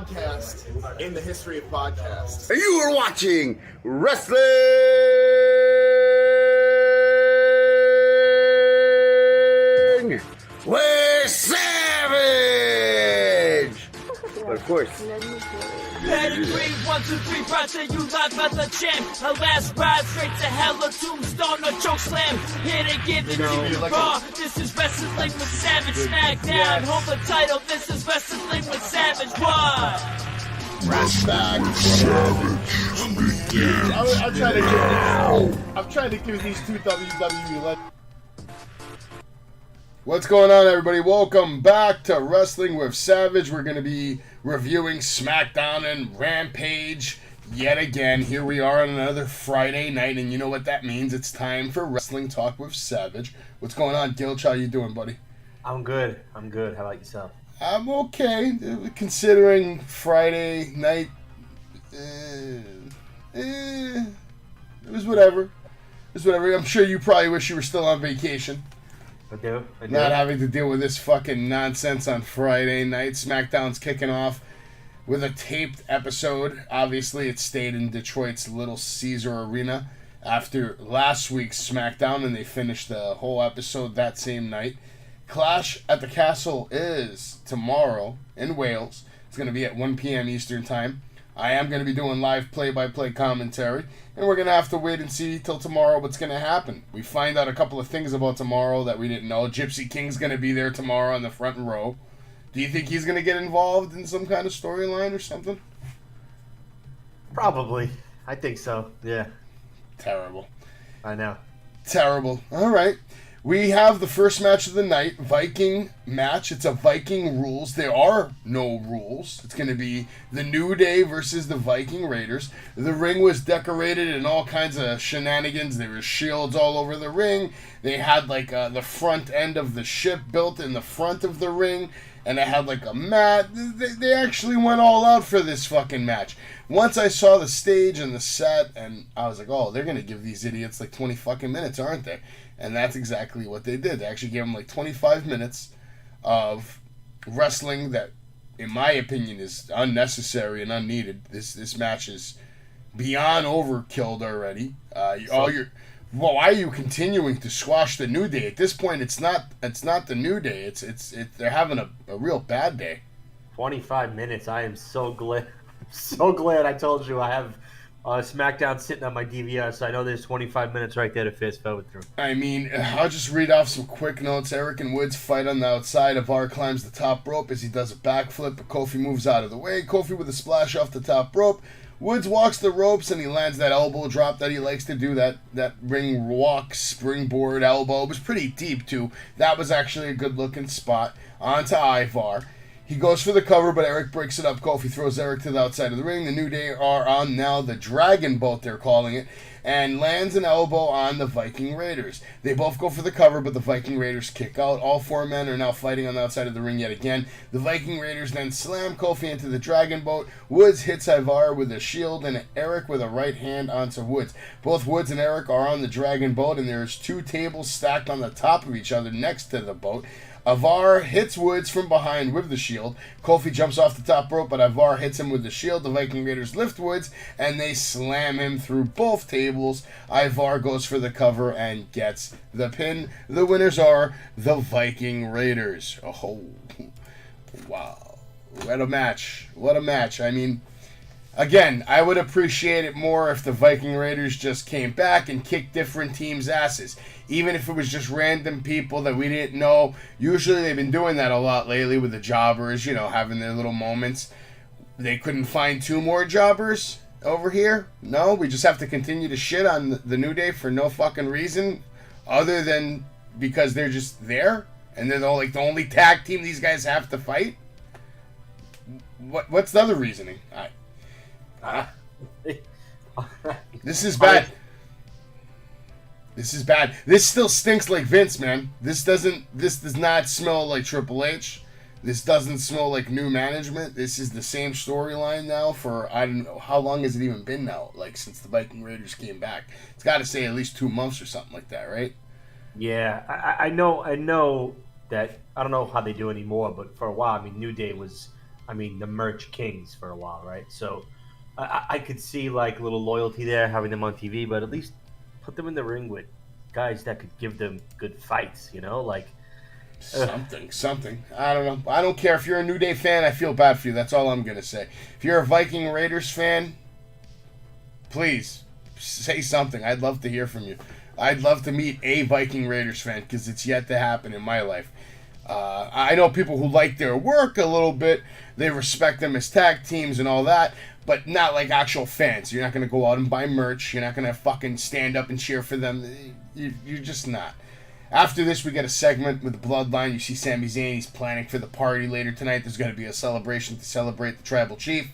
podcast in the history of podcasts. You are watching Wrestling with Savage! But of course. Pedigree, 1, 2, 3, proud to you live as a champ. A last ride straight to hell, a tombstone, a choke slam. Here to give it to you raw. This is Wrestling with Savage. Smackdown, hold the title. This is Wrestling with Savage. What? I'm trying to give these two WWE legends. What's going on, everybody? Welcome back to Wrestling with Savage. We're going to be reviewing Smackdown and Rampage yet again. Here we are on another Friday night, and you know what that means. It's time for Wrestling Talk with Savage. What's going on, Gilch? How you doing, buddy? I'm good. How about yourself? I'm okay, considering Friday night. It was whatever. I'm sure you probably wish you were still on vacation. I do. Not having to deal with this fucking nonsense on Friday night. SmackDown's kicking off with a taped episode. Obviously, it stayed in Detroit's Little Caesar Arena after last week's SmackDown, and they finished the whole episode that same night. Clash at the Castle is tomorrow in Wales. It's going to be at 1 p.m. Eastern Time. I am going to be doing live play-by-play commentary, and we're going to have to wait and see till tomorrow what's going to happen. We find out a couple of things about tomorrow that we didn't know. Gypsy King's going to be there tomorrow on the front row. Do you think he's going to get involved in some kind of storyline or something? Probably. I think so, yeah. Terrible. I know. Terrible. All right. We have the first match of the night, Viking match. It's a Viking rules. There are no rules. It's going to be the New Day versus the Viking Raiders. The ring was decorated in all kinds of shenanigans. There were shields all over the ring. They had like the front end of the ship built in the front of the ring. And it had like a mat. They actually went all out for this fucking match. Once I saw the stage and the set, and I was like, oh, they're going to give these idiots like 20 fucking minutes, aren't they? And that's exactly what they did. They actually gave them like 25 minutes of wrestling that, in my opinion, is unnecessary and unneeded. This match is beyond overkilled already. Why are you continuing to squash the New Day? At this point, it's not the New Day. It's they're having a real bad day. 25 minutes. I am so glad. So glad I told you I have SmackDown sitting on my DVR, so I know there's 25 minutes right there to fast forward through. I mean, I'll just read off some quick notes. Eric and Woods fight on the outside. Ivar climbs the top rope as he does a backflip, but Kofi moves out of the way. Kofi with a splash off the top rope. Woods walks the ropes and he lands that elbow drop that he likes to do, that ring walk springboard elbow. It was pretty deep, too. That was actually a good-looking spot. On to Ivar. He goes for the cover, but Eric breaks it up. Kofi throws Eric to the outside of the ring. The New Day are on now the Dragon Boat, they're calling it, and lands an elbow on the Viking Raiders. They both go for the cover, but the Viking Raiders kick out. All four men are now fighting on the outside of the ring yet again. The Viking Raiders then slam Kofi into the Dragon Boat. Woods hits Ivar with a shield, and Eric with a right hand onto Woods. Both Woods and Eric are on the Dragon Boat, and there's two tables stacked on the top of each other next to the boat. Ivar hits Woods from behind with the shield. Kofi jumps off the top rope, but Ivar hits him with the shield. The Viking Raiders lift Woods, and they slam him through both tables. Ivar goes for the cover and gets the pin. The winners are the Viking Raiders. Oh, wow. What a match. What a match. I mean, again, I would appreciate it more if the Viking Raiders just came back and kicked different teams' asses. Even if it was just random people that we didn't know. Usually they've been doing that a lot lately with the jobbers, having their little moments. They couldn't find two more jobbers over here? No, we just have to continue to shit on the New Day for no fucking reason other than because they're just there and they're the only tag team these guys have to fight? What's the other reasoning? This is bad. This is bad. This still stinks like Vince, man. This does not smell like Triple H. This doesn't smell like new management. This is the same storyline now for, I don't know, how long has it even been now? Like, since the Viking Raiders came back. It's got to say at least 2 months or something like that, right? Yeah, I know that, I don't know how they do anymore, but for a while, I mean, New Day was the merch kings for a while, right? So I could see like a little loyalty there, having them on TV, but at least put them in the ring with guys that could give them good fights, like something. I don't know. I don't care if you're a New Day fan. I feel bad for you. That's all I'm gonna say. If you're a Viking Raiders fan, please say something. I'd love to hear from you. I'd love to meet a Viking Raiders fan because it's yet to happen in my life. I know people who like their work a little bit. They respect them as tag teams and all that, but not like actual fans. You're not going to go out and buy merch. You're not going to fucking stand up and cheer for them. You're just not. After this, we get a segment with the Bloodline. You see Sami Zayn. He's planning for the party later tonight. There's going to be a celebration to celebrate the Tribal Chief.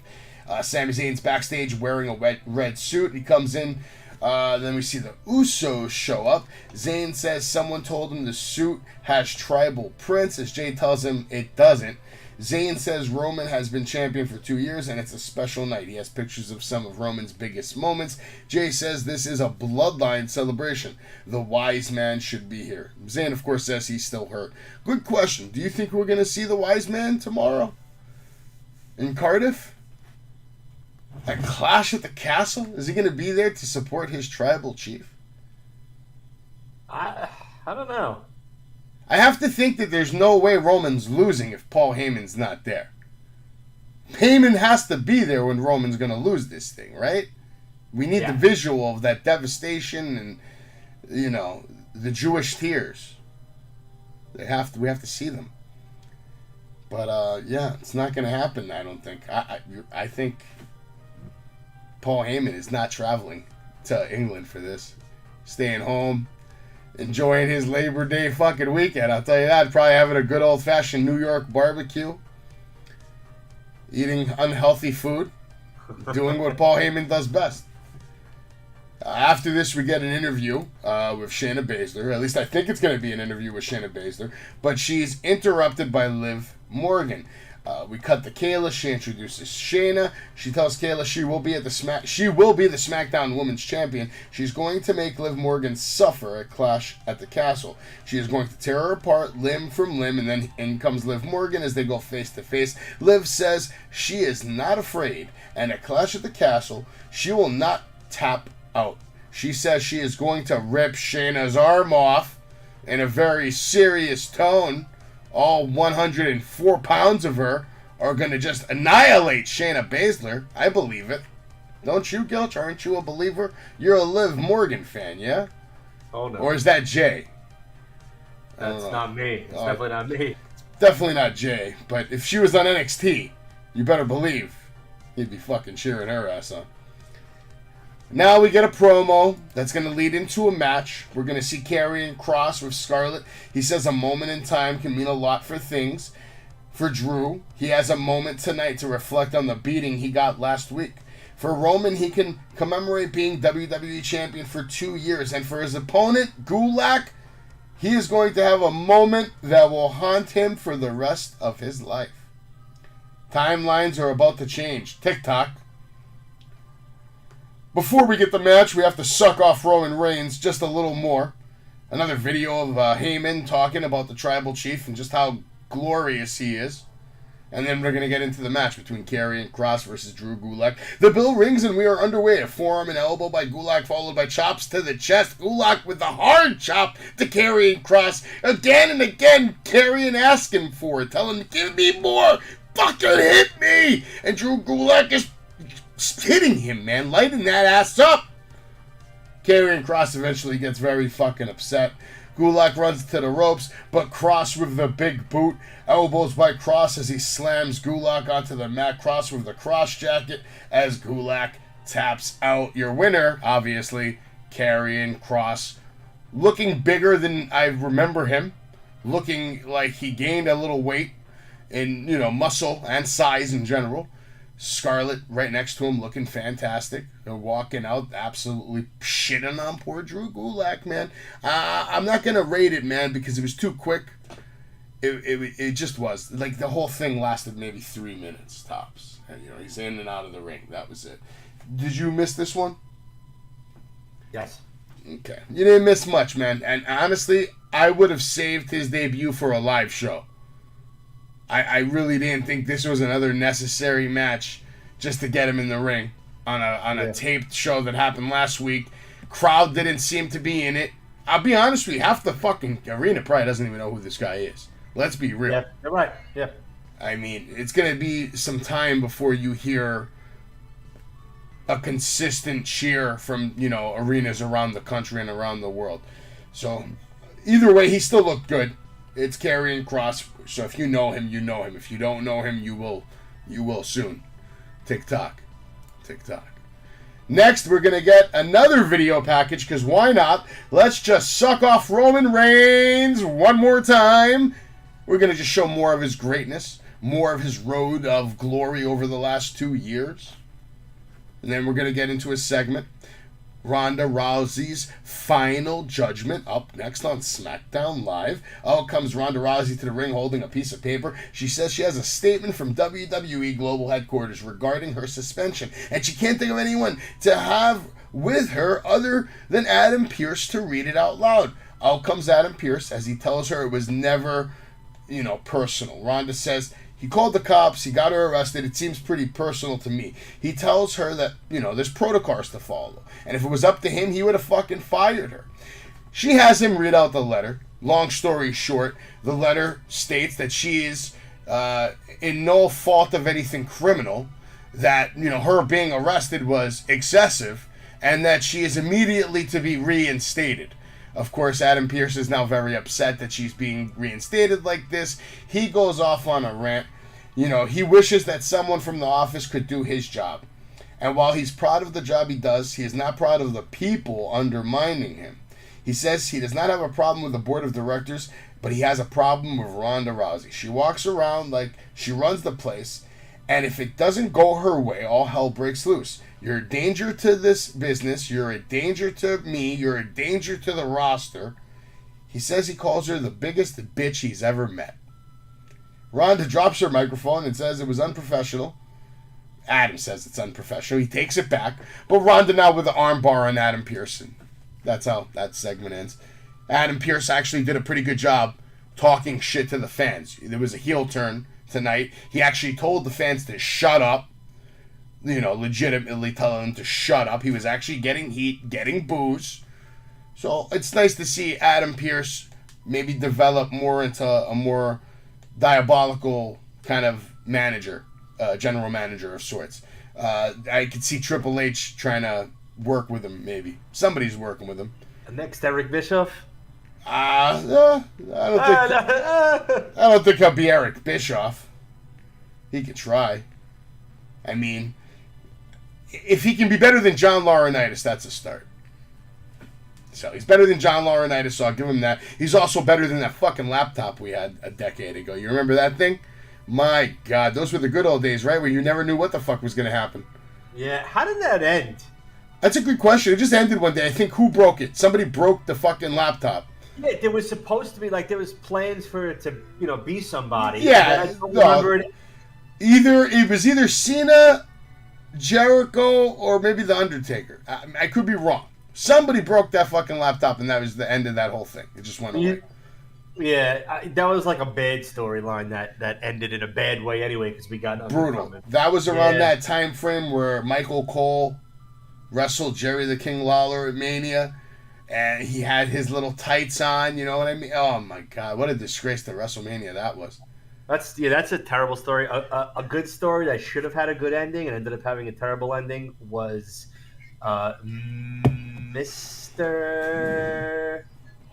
Sami Zayn's backstage wearing a red suit. He comes in. Then we see the Usos show up. Zayn says someone told him the suit has tribal prints, as Jay tells him it doesn't. Zayn says Roman has been champion for 2 years and it's a special night. He has pictures of some of Roman's biggest moments. Jay says this is a bloodline celebration. The wise man should be here. Zayn, of course, says he's still hurt. Good question. Do you think we're going to see the wise man tomorrow in Cardiff? At Clash at the Castle? Is he going to be there to support his tribal chief? I don't know. I have to think that there's no way Roman's losing if Paul Heyman's not there. Heyman has to be there when Roman's going to lose this thing, right? We need the visual of that devastation and, the Jewish tears. We have to see them. But, it's not going to happen, I don't think. I think Paul Heyman is not traveling to England for this. Staying home, enjoying his Labor Day fucking weekend. I'll tell you that. Probably having a good old-fashioned New York barbecue. Eating unhealthy food. Doing what Paul Heyman does best. After this, we get an interview with Shayna Baszler. At least I think it's going to be an interview with Shayna Baszler. But she's interrupted by Liv Morgan. We cut to Kayla. She introduces Shayna. She tells Kayla she will be the SmackDown Women's Champion. She's going to make Liv Morgan suffer at Clash at the Castle. She is going to tear her apart limb from limb, and then in comes Liv Morgan as they go face to face. Liv says she is not afraid, and at Clash at the Castle, she will not tap out. She says she is going to rip Shayna's arm off in a very serious tone. All 104 pounds of her are going to just annihilate Shayna Baszler. I believe it. Don't you, Gilch? Aren't you a believer? You're a Liv Morgan fan, yeah? Oh, no. Or is that Jay? That's not me. It's definitely not me. Definitely not Jay. But if she was on NXT, you better believe he'd be fucking cheering her ass on. Now we get a promo that's going to lead into a match. We're going to see Karrion Kross with Scarlett. He says a moment in time can mean a lot for things. For Drew, he has a moment tonight to reflect on the beating he got last week. For Roman, he can commemorate being WWE Champion for 2 years. And for his opponent, Gulak, he is going to have a moment that will haunt him for the rest of his life. Timelines are about to change. TikTok. Before we get the match, we have to suck off Roman Reigns just a little more. Another video of Heyman talking about the Tribal Chief and just how glorious he is. And then we're going to get into the match between Karrion Kross versus Drew Gulak. The bell rings and we are underway. A forearm and elbow by Gulak followed by chops to the chest. Gulak with the hard chop to Karrion Kross. Again and again, Karrion asking for it. Telling him, give me more. Fucking hit me. And Drew Gulak is hitting him, man. Lighting that ass up. Karrion Kross eventually gets very fucking upset. Gulak runs to the ropes, but Kross with the big boot. Elbows by Kross as he slams Gulak onto the mat. Kross with the cross jacket as Gulak taps out. Your winner, obviously, Karrion Kross. Looking bigger than I remember him. Looking like he gained a little weight in, muscle and size in general. Scarlett right next to him looking fantastic. They're walking out absolutely shitting on poor Drew Gulak, man. I'm not going to rate it, man, because it was too quick. It just was. Like, the whole thing lasted maybe 3 minutes, tops. And, he's in and out of the ring. That was it. Did you miss this one? Yes. Okay. You didn't miss much, man. And honestly, I would have saved his debut for a live show. I really didn't think this was another necessary match just to get him in the ring on a taped show that happened last week. Crowd didn't seem to be in it. I'll be honest with you, half the fucking arena probably doesn't even know who this guy is. Let's be real. Yeah, you're right. Yeah. I mean, it's going to be some time before you hear a consistent cheer from, arenas around the country and around the world. So, either way, he still looked good. It's Karrion Kross, so if you know him, you know him. If you don't know him, you will soon. TikTok. Next, we're going to get another video package, because why not? Let's just suck off Roman Reigns one more time. We're going to just show more of his greatness, more of his road of glory over the last 2 years. And then we're going to get into a segment. Ronda Rousey's final judgment up next on Smackdown Live. Out comes Ronda Rousey to the ring holding a piece of paper. She says she has a statement from WWE Global Headquarters regarding her suspension, and she can't think of anyone to have with her other than Adam Pearce to read it out loud. Out comes Adam Pearce as he tells her it was never, personal. Ronda says, he called the cops, he got her arrested, it seems pretty personal to me. He tells her that, there's protocols to follow. And if it was up to him, he would have fucking fired her. She has him read out the letter. Long story short, the letter states that she is in no fault of anything criminal, that, her being arrested was excessive, and that she is immediately to be reinstated. Of course, Adam Pearce is now very upset that she's being reinstated like this. He goes off on a rant. He wishes that someone from the office could do his job. And while he's proud of the job he does, he is not proud of the people undermining him. He says he does not have a problem with the board of directors, but he has a problem with Ronda Rousey. She walks around like she runs the place, and if it doesn't go her way, all hell breaks loose. You're a danger to this business. You're a danger to me. You're a danger to the roster. He says he calls her the biggest bitch he's ever met. Ronda drops her microphone and says it was unprofessional. Adam says it's unprofessional. He takes it back. But Ronda now with the arm bar on Adam Pearce. That's how that segment ends. Adam Pearce actually did a pretty good job talking shit to the fans. There was a heel turn tonight. He actually told the fans to shut up. Legitimately telling them to shut up. He was actually getting heat, getting boos. So it's nice to see Adam Pearce maybe develop more into a more diabolical kind of manager, general manager of sorts. I could see Triple H trying to work with him, maybe. Somebody's working with him. Next, Eric Bischoff? I don't think he'll be Eric Bischoff. He could try. I mean, if he can be better than John Laurinaitis, that's a start. So he's better than John Laurinaitis, so I'll give him that. He's also better than that fucking laptop we had a decade ago. You remember that thing? My God, those were the good old days, right? Where you never knew what the fuck was going to happen. Yeah, how did that end? That's a good question. It just ended one day. I think who broke it? Somebody broke the fucking laptop. Yeah, there was supposed to be, there was plans for it to, be somebody. Yeah. I don't remember it. It was either Cena, Jericho, or maybe The Undertaker. I could be wrong. Somebody broke that fucking laptop, and that was the end of that whole thing. It just went away. Yeah, that was like a bad storyline that ended in a bad way anyway, because we got nothing brutal. from it. That was around that time frame where Michael Cole wrestled Jerry the King Lawler at Mania, and he had his little tights on, you know what I mean? Oh my God, what a disgrace to WrestleMania that was. That's a terrible story. A good story that should have had a good ending and ended up having a terrible ending was Mr.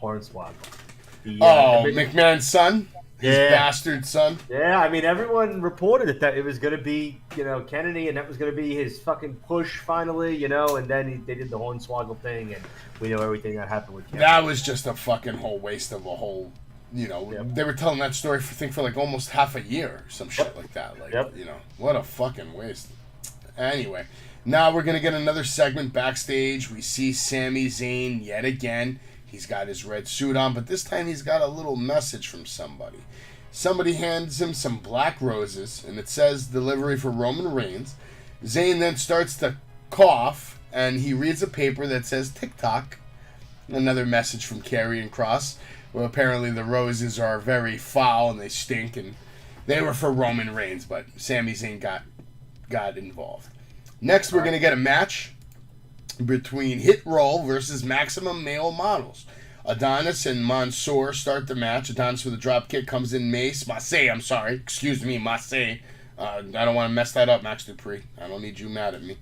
Hornswoggle. McMahon's son? His bastard son? Yeah, I mean, everyone reported that it was going to be, Kennedy, and that was going to be his fucking push finally, and then they did the Hornswoggle thing, and we know everything that happened with Kennedy. That was just a fucking whole waste of a whole, They were telling that story for like almost half a year or some shit like that. What a fucking waste. Anyway, now we're going to get another segment backstage. We see Sami Zayn yet again. He's got his red suit on, but this time he's got a little message from somebody. Somebody hands him some black roses, and it says delivery for Roman Reigns. Zayn then starts to cough, and he reads a paper that says TikTok. Another message from Karrion Kross. Well, apparently the roses are very foul and they stink, and They were for Roman Reigns, but Sami Zayn got involved. Next, we're going to get a match between Hit Roll versus Maximum Male Models. Adonis and Mansoor start the match. Adonis with a drop kick comes in Mace. Mace. I don't want to mess that up, Max Dupree. I don't need you mad at me.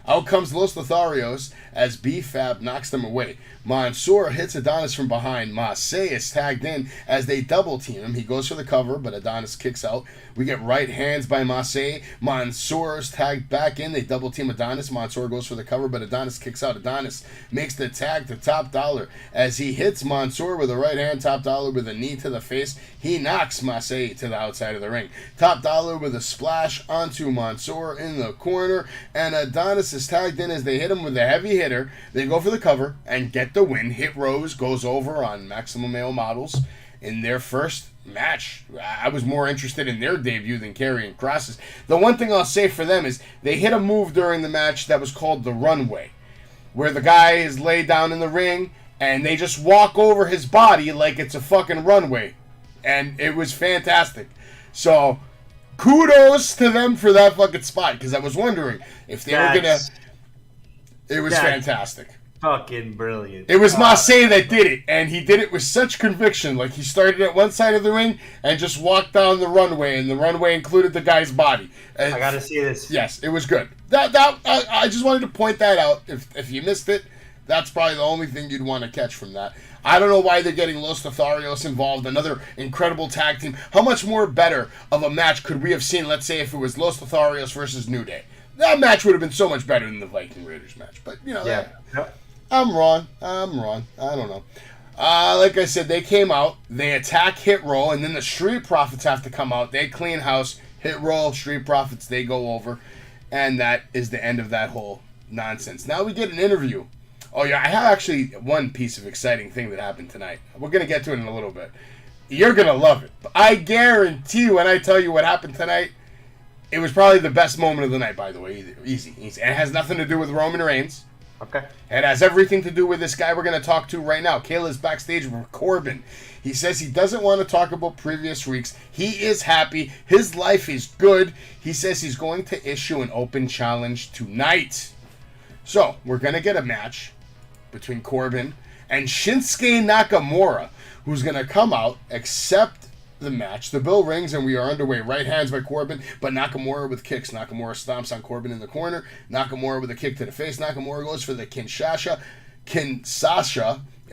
Out comes Los Lotharios as B-Fab knocks them away. Mansoor hits Adonis from behind. Mace is tagged in as they double team him. He goes for the cover, but Adonis kicks out. We get right hands by Mace. Mansoor is tagged back in. They double team Adonis. Mansoor goes for the cover, but Adonis kicks out. Adonis makes the tag to Top Dollar as he hits Mansoor with a right hand. Top Dollar with a knee to the face. He knocks Mace to the outside of the ring. Top Dollar with a splash onto Mansoor in the corner, and Adonis is tagged in as they hit him with a heavy hitter. They go for the cover and get the win. Hit Rose goes over on Maximum Male Models in their first match. I was more interested in their debut than carrying crosses. The one thing I'll say for them is they hit a move during the match that was called the runway, where the guy is laid down in the ring and they just walk over his body like it's a fucking runway. And it was fantastic. So kudos to them for that fucking spot, because I was wondering if they were gonna. It was fantastic. Fucking brilliant. It was Mace that did it, and he did it with such conviction. Like, he started at one side of the ring and just walked down the runway, and the runway included the guy's body. And I gotta see this. Yes, it was good. I just wanted to point that out. If you missed it, that's probably the only thing you'd want to catch from that. I don't know why they're getting Los Lotharios involved. Another incredible tag team. How much more better of a match could we have seen, let's say, if it was Los Lotharios versus New Day? That match would have been so much better than the Viking Raiders match. But, you know, I'm wrong. I don't know. Like I said, they came out. They attack Hit Roll, and then the Street Profits have to come out. They clean house. Hit Roll, Street Profits, they go over. And that is the end of that whole nonsense. Now we get an interview. Oh, yeah, I have actually one piece of exciting thing that happened tonight. We're going to get to it in a little bit. You're going to love it. I guarantee you when I tell you what happened tonight, it was probably the best moment of the night, by the way. Easy. It has nothing to do with Roman Reigns. Okay. It has everything to do with this guy we're going to talk to right now. Kayla's backstage with Corbin. He says he doesn't want to talk about previous weeks. He is happy. His life is good. He says he's going to issue an open challenge tonight. So, we're going to get a match between Corbin and Shinsuke Nakamura, who's going to come out, accept the match. The bell rings and we are underway. Right hands by Corbin, but Nakamura with kicks. Nakamura stomps on Corbin in the corner. Nakamura with a kick to the face. Nakamura goes for the Kinshasa,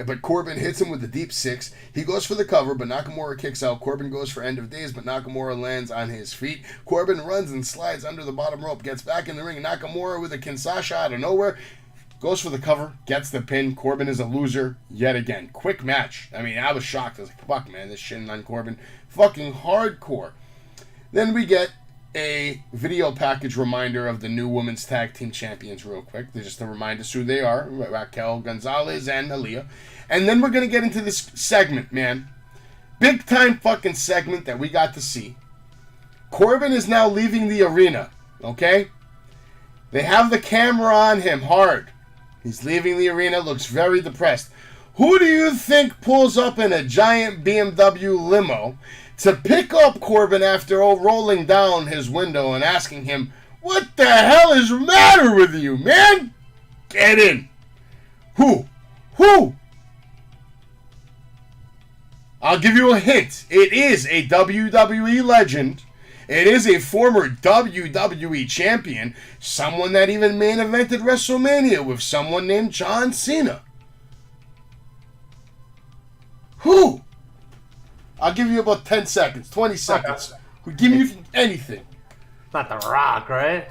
but Corbin hits him with the deep six. He goes for the cover, but Nakamura kicks out. Corbin goes for end of days, but Nakamura lands on his feet. Corbin runs and slides under the bottom rope, gets back in the ring. Nakamura with a Kinshasa out of nowhere. Goes for the cover, gets the pin. Corbin is a loser yet again. Quick match. I mean, I was shocked. I was like, fuck, man, this shit on Corbin. Fucking hardcore. Then we get a video package reminder of the new women's tag team champions real quick. They're just to remind us who they are. Raquel Gonzalez and Aaliyah. And then we're going to get into this segment, man. Big time fucking segment that we got to see. Corbin is now leaving the arena, okay? They have the camera on him hard. He's leaving the arena, looks very depressed. Who do you think pulls up in a giant BMW limo to pick up Corbin after rolling down his window and asking him, "What the hell is the matter with you, man? Get in." Who? I'll give you a hint. It is a WWE legend. It is a former WWE champion, someone that even main evented WrestleMania with someone named John Cena. Who? I'll give you about 10 seconds, 20 seconds. Give me anything. Not The Rock, right?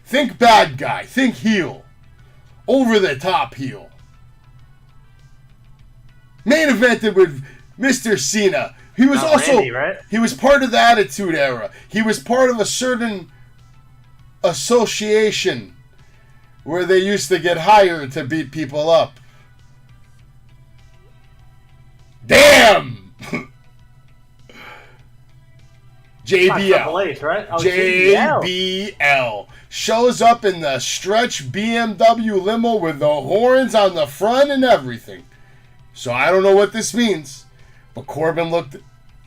Think bad guy. Think heel. Over the top heel. Main evented with Mr. Cena. He was also Randy, right? He was part of the Attitude Era. He was part of a certain association where they used to get hired to beat people up. Damn! JBL. Triple H, right? Oh, JBL shows up in the stretch BMW limo with the horns on the front and everything. So I don't know what this means, but Corbin looked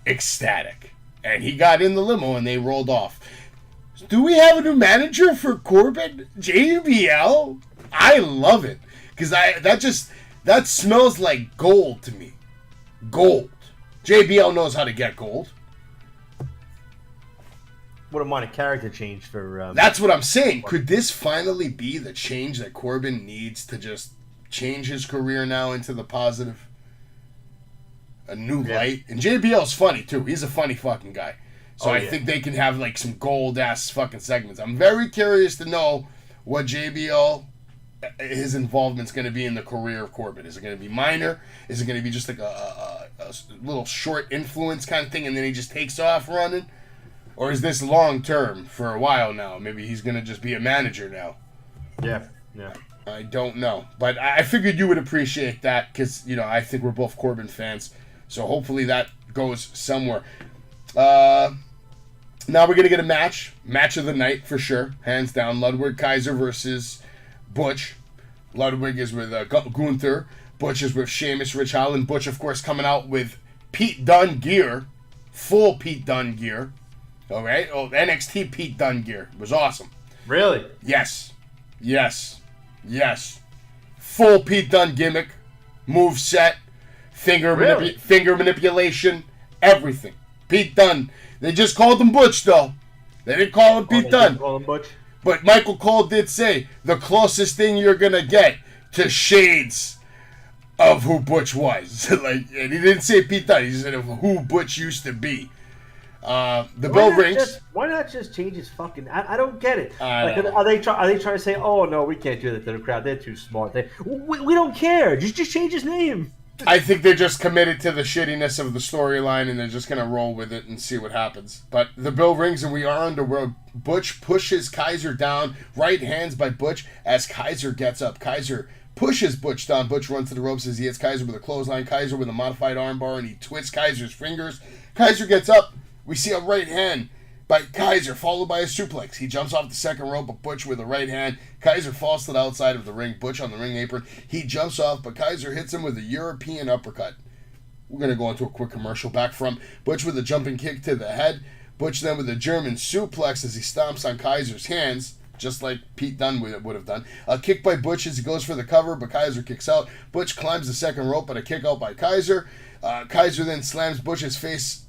ecstatic. And he got in the limo and they rolled off. Do we have a new manager for Corbin? JBL? I love it. Because that smells like gold to me. Gold. JBL knows how to get gold. Wouldn't want a character change for... That's what I'm saying. Could this finally be the change that Corbin needs to just change his career now into the positive? A new light. And JBL's funny, too. He's a funny fucking guy. So I think they can have, like, some gold-ass fucking segments. I'm very curious to know what JBL, his involvement's going to be in the career of Corbin. Is it going to be minor? Is it going to be just like a little short influence kind of thing and then he just takes off running? Or is this long-term for a while now? Maybe he's going to just be a manager now. Yeah. I don't know. But I figured you would appreciate that because, you know, I think we're both Corbin fans. So hopefully that goes somewhere. Now we're going to get a match. Match of the night for sure. Hands down. Ludwig Kaiser versus Butch. Ludwig is with Gunther. Butch is with Sheamus, Rich Holland. Butch, of course, coming out with Pete Dunne gear. Full Pete Dunne gear. All right? Oh, NXT Pete Dunne gear. It was awesome. Really? Yes. Full Pete Dunne gimmick. Move set. Finger manipulation. Everything. Pete Dunne. They just called him Butch, though. They didn't call him Pete Dunne. Call him Butch. But Michael Cole did say the closest thing you're going to get to shades of who Butch was. And he didn't say Pete Dunne. He said of who Butch used to be. The bell rings. Why not just change his fucking... I don't get it. Are they trying to say, oh, no, we can't do that to the crowd. They're too smart. We don't care. Just change his name. I think they're just committed to the shittiness of the storyline, and they're just going to roll with it and see what happens. But the bell rings, and we are underworld. Butch pushes Kaiser down. Right hands by Butch as Kaiser gets up. Kaiser pushes Butch down. Butch runs to the ropes as he hits Kaiser with a clothesline. Kaiser with a modified armbar, and he twists Kaiser's fingers. Kaiser gets up. We see a right hand by Kaiser, followed by a suplex. He jumps off the second rope, but Butch with a right hand. Kaiser falls to the outside of the ring. Butch on the ring apron. He jumps off, but Kaiser hits him with a European uppercut. We're going to go into a quick commercial back from Butch with a jumping kick to the head. Butch then with a German suplex as he stomps on Kaiser's hands, just like Pete Dunne would have done. A kick by Butch as he goes for the cover, but Kaiser kicks out. Butch climbs the second rope, but a kick out by Kaiser. Kaiser then slams Butch's face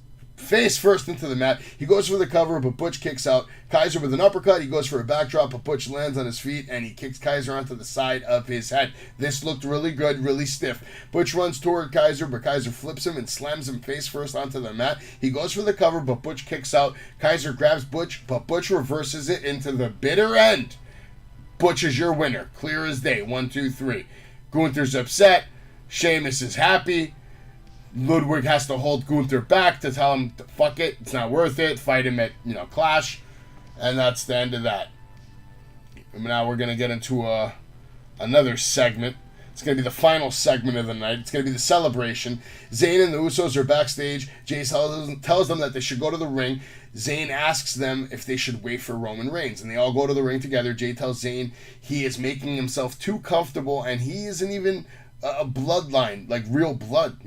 first into the mat. He goes for the cover, but Butch kicks out. Kaiser with an uppercut. He goes for a backdrop, but Butch lands on his feet, and he kicks Kaiser onto the side of his head. This looked really good, really stiff. Butch runs toward Kaiser, but Kaiser flips him and slams him face first onto the mat. He goes for the cover, but Butch kicks out. Kaiser grabs Butch, but Butch reverses it into the bitter end. Butch is your winner. Clear as day. 1, 2, 3. Gunther's upset. Sheamus is happy. Ludwig has to hold Gunther back to tell him, fuck it, it's not worth it, fight him at, Clash, and that's the end of that. And now we're going to get into another segment. It's going to be the final segment of the night. It's going to be the celebration. Zayn and the Usos are backstage. Jay tells them that they should go to the ring. Zayn asks them if they should wait for Roman Reigns, and they all go to the ring together. Jay tells Zayn he is making himself too comfortable, and he isn't even a bloodline, like real blood,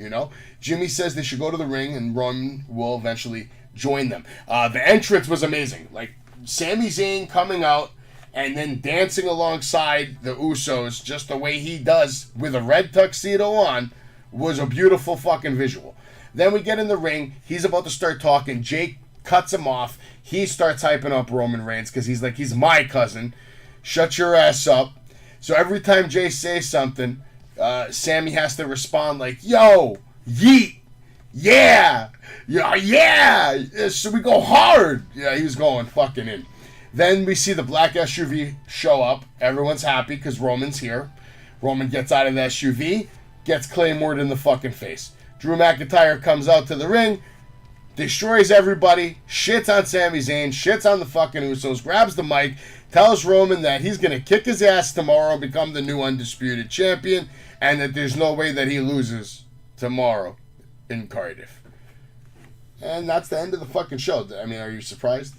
Jimmy says they should go to the ring, and Roman will eventually join them. The entrance was amazing. Like, Sami Zayn coming out and then dancing alongside the Usos just the way he does with a red tuxedo on was a beautiful fucking visual. Then we get in the ring. He's about to start talking. Jake cuts him off. He starts hyping up Roman Reigns because he's like, he's my cousin. Shut your ass up. So every time Jay says something, Sammy has to respond like, yo, yeet, yeah, so we go hard. Yeah, he was going fucking in. Then we see the black SUV show up. Everyone's happy because Roman's here. Roman gets out of the SUV, gets Claymored in the fucking face. Drew McIntyre comes out to the ring, destroys everybody, shits on Sami Zayn, shits on the fucking Usos, grabs the mic, tells Roman that he's going to kick his ass tomorrow and become the new undisputed champion, and that there's no way that he loses tomorrow in Cardiff. And that's the end of the fucking show. I mean, are you surprised?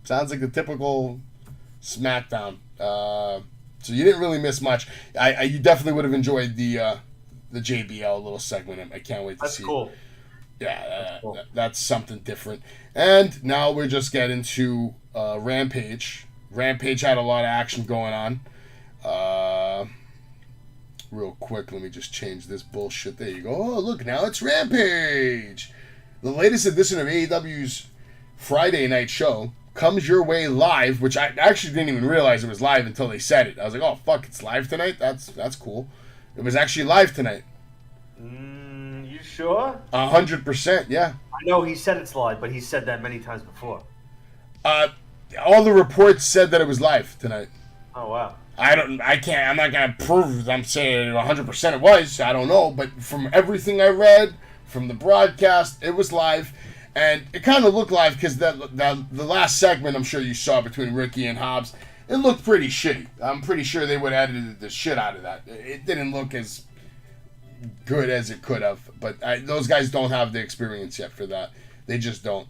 Sounds like the typical Smackdown. So you didn't really miss much. You definitely would have enjoyed the JBL little segment. I can't wait to see. That's cool. Yeah, Cool. that's something different. And now we're just getting to Rampage. Rampage had a lot of action going on. Real quick, let me just change this bullshit. There you go. Oh, look, now it's Rampage. The latest edition of AEW's Friday night show comes your way live, which I actually didn't even realize it was live until they said it. I was like, oh, fuck, it's live tonight? That's cool. It was actually live tonight. You sure? 100%, yeah. I know he said it's live, but he said that many times before. All the reports said that it was live tonight. Oh, wow. I'm not going to prove I'm saying 100% it was. I don't know. But from everything I read, from the broadcast, it was live. And it kind of looked live because the last segment I'm sure you saw between Ricky and Hobbs, it looked pretty shitty. I'm pretty sure they would have edited the shit out of that. It didn't look as good as it could have. But those guys don't have the experience yet for that. They just don't.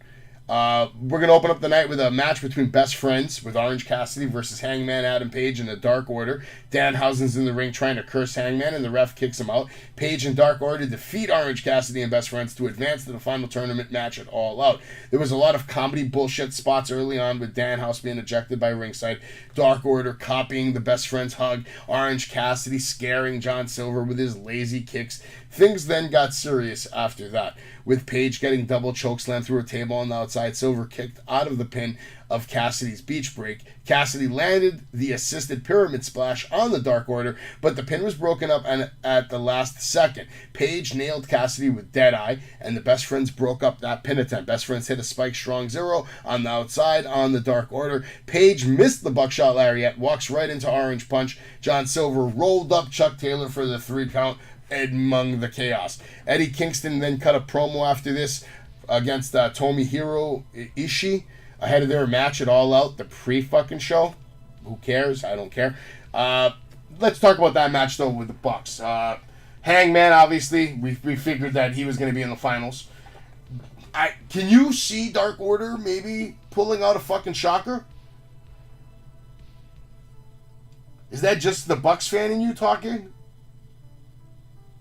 We're going to open up the night with a match between Best Friends with Orange Cassidy versus Hangman Adam Page in the Dark Order. Danhausen's in the ring trying to curse Hangman, and the ref kicks him out. Page and Dark Order defeat Orange Cassidy and Best Friends to advance to the final tournament match at All Out. There was a lot of comedy bullshit spots early on with Danhausen being ejected by ringside, Dark Order copying the Best Friends hug, Orange Cassidy scaring John Silver with his lazy kicks. Things then got serious after that, with Page getting double chokeslam through a table on the outside. Silver kicked out of the pin of Cassidy's beach break. Cassidy landed the assisted pyramid splash on the Dark Order, but the pin was broken up at the last second. Page nailed Cassidy with Deadeye, and the Best Friends broke up that pin attempt. Best Friends hit a spike strong zero on the outside on the Dark Order. Page missed the buckshot lariat, walks right into Orange Punch. John Silver rolled up Chuck Taylor for the 3 count among the chaos. Eddie Kingston then cut a promo after this against Tomohiro Ishii ahead of their match at All Out, the pre-fucking show. Who cares? I don't care. Let's talk about that match, though, with the Bucks. Hangman, obviously, we figured that he was going to be in the finals. Can you see Dark Order maybe pulling out a fucking shocker? Is that just the Bucks fan in you talking?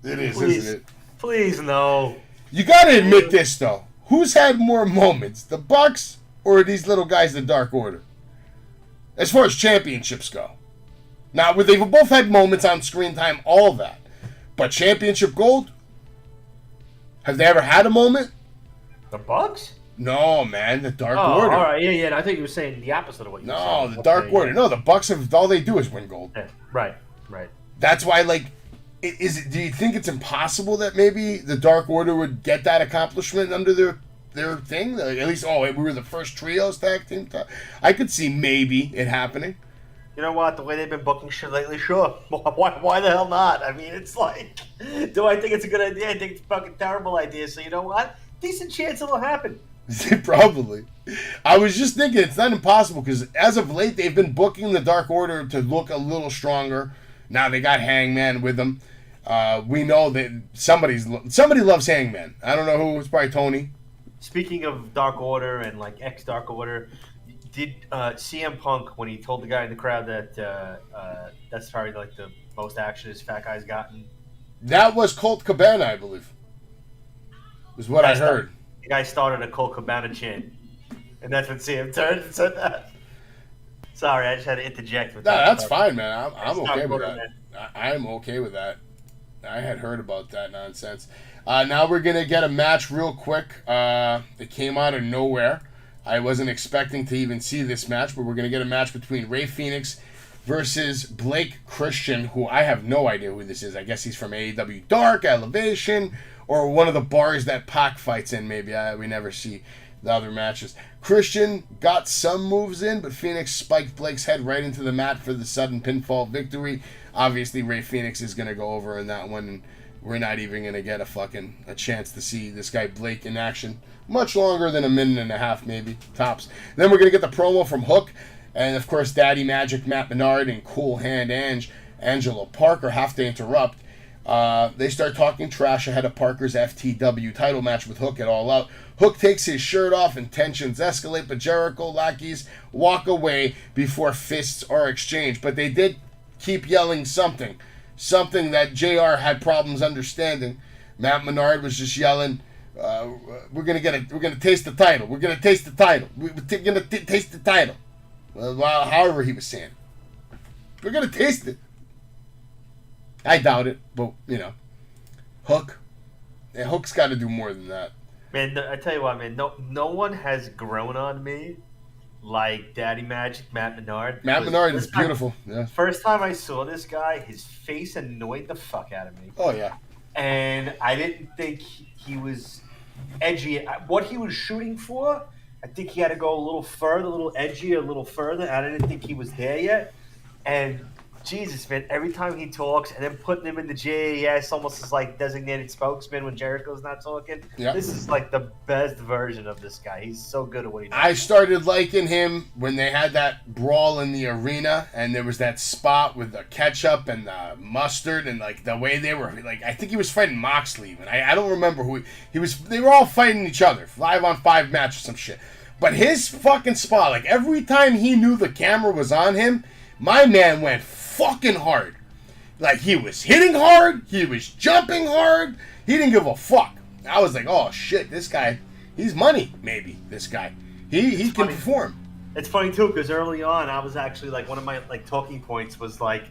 It is, Please. isn't it? Please, no. You gotta admit this, though. Who's had more moments, the Bucks or these little guys, the Dark Order? As far as championships go. Now, they've both had moments on screen time, all that. But championship gold? Have they ever had a moment? The Bucks? No, man, the Dark Oh, Order. all right, yeah. I think you were saying the opposite of what you were saying. No, the Dark Order. No, the Bucks have all they do is win gold. Yeah, right. That's why, like, do you think it's impossible that maybe the Dark Order would get that accomplishment under their thing? Like, at least, we were the first trios tag team. I could see maybe it happening. You know what? The way they've been booking shit lately, sure. Why the hell not? I mean, it's like, do I think it's a good idea? I think it's a fucking terrible idea. So you know what? Decent chance it'll happen. Probably. I was just thinking it's not impossible because as of late they've been booking the Dark Order to look a little stronger. Now they got Hangman with them. We know that somebody loves Hangman. I don't know who. It's probably Tony. Speaking of Dark Order and like ex-Dark Order, did CM Punk, when he told the guy in the crowd that that's probably like the most action his fat guy's gotten? That was Colt Cabana, I believe. Is what I heard. The guy started a Colt Cabana chant, and that's when CM turned and said that. Sorry, I just had to interject with that. No, that's fine, man. I'm okay with that. Man. I'm okay with that. I had heard about that nonsense. Now we're going to get a match real quick. It came out of nowhere. I wasn't expecting to even see this match, but we're going to get a match between Rey Fenix versus Blake Christian, who I have no idea who this is. I guess he's from AEW Dark, Elevation, or one of the bars that Pac fights in, maybe. We never see the other matches. Christian got some moves in, but Phoenix spiked Blake's head right into the mat for the sudden pinfall victory. Obviously, Rey Fenix is going to go over in that one, and we're not even going to get a chance to see this guy Blake in action. Much longer than a minute and a half, maybe, tops. Then we're going to get the promo from Hook, and of course, Daddy Magic, Matt Menard, and Cool Hand Angelo Parker have to interrupt. They start talking trash ahead of Parker's FTW title match with Hook at All Out. Hook takes his shirt off and tensions escalate, but Jericho lackeys walk away before fists are exchanged. But they did keep yelling something that JR had problems understanding. Matt Menard was just yelling, We're gonna taste the title. We're gonna taste the title. We're gonna taste the title. Well, however he was saying, we're gonna taste it. I doubt it, but Hook. Yeah, Hook's got to do more than that. Man, I tell you what, man. No one has grown on me like Daddy Magic, Matt Menard. Matt Menard is beautiful. Yeah. First time I saw this guy, his face annoyed the fuck out of me. Oh yeah. And I didn't think he was edgy. What he was shooting for, I think he had to go a little further, a little edgier, a little further. I didn't think he was there yet. And Jesus, man, every time he talks and then putting him in the JAS almost as like designated spokesman when Jericho's not talking. Yep. This is like the best version of this guy. He's so good at what he does. I started liking him when they had that brawl in the arena and there was that spot with the ketchup and the mustard and like the way they were like, I think he was fighting Moxley and I don't remember who he was. They were all fighting each other, 5-on-5 match or some shit. But his fucking spot, like every time he knew the camera was on him, my man went fucking hard. Like he was hitting hard, he was jumping hard, he didn't give a fuck. I was like, oh shit, this guy, he's money, maybe, this guy. He can perform. It's funny too, because early on I was actually like one of my like talking points was like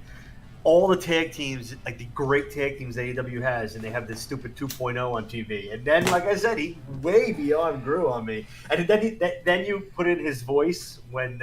all the tag teams, like the great tag teams AEW has, and they have this stupid 2.0 on TV. And then, like I said, he way beyond grew on me. And then you put in his voice when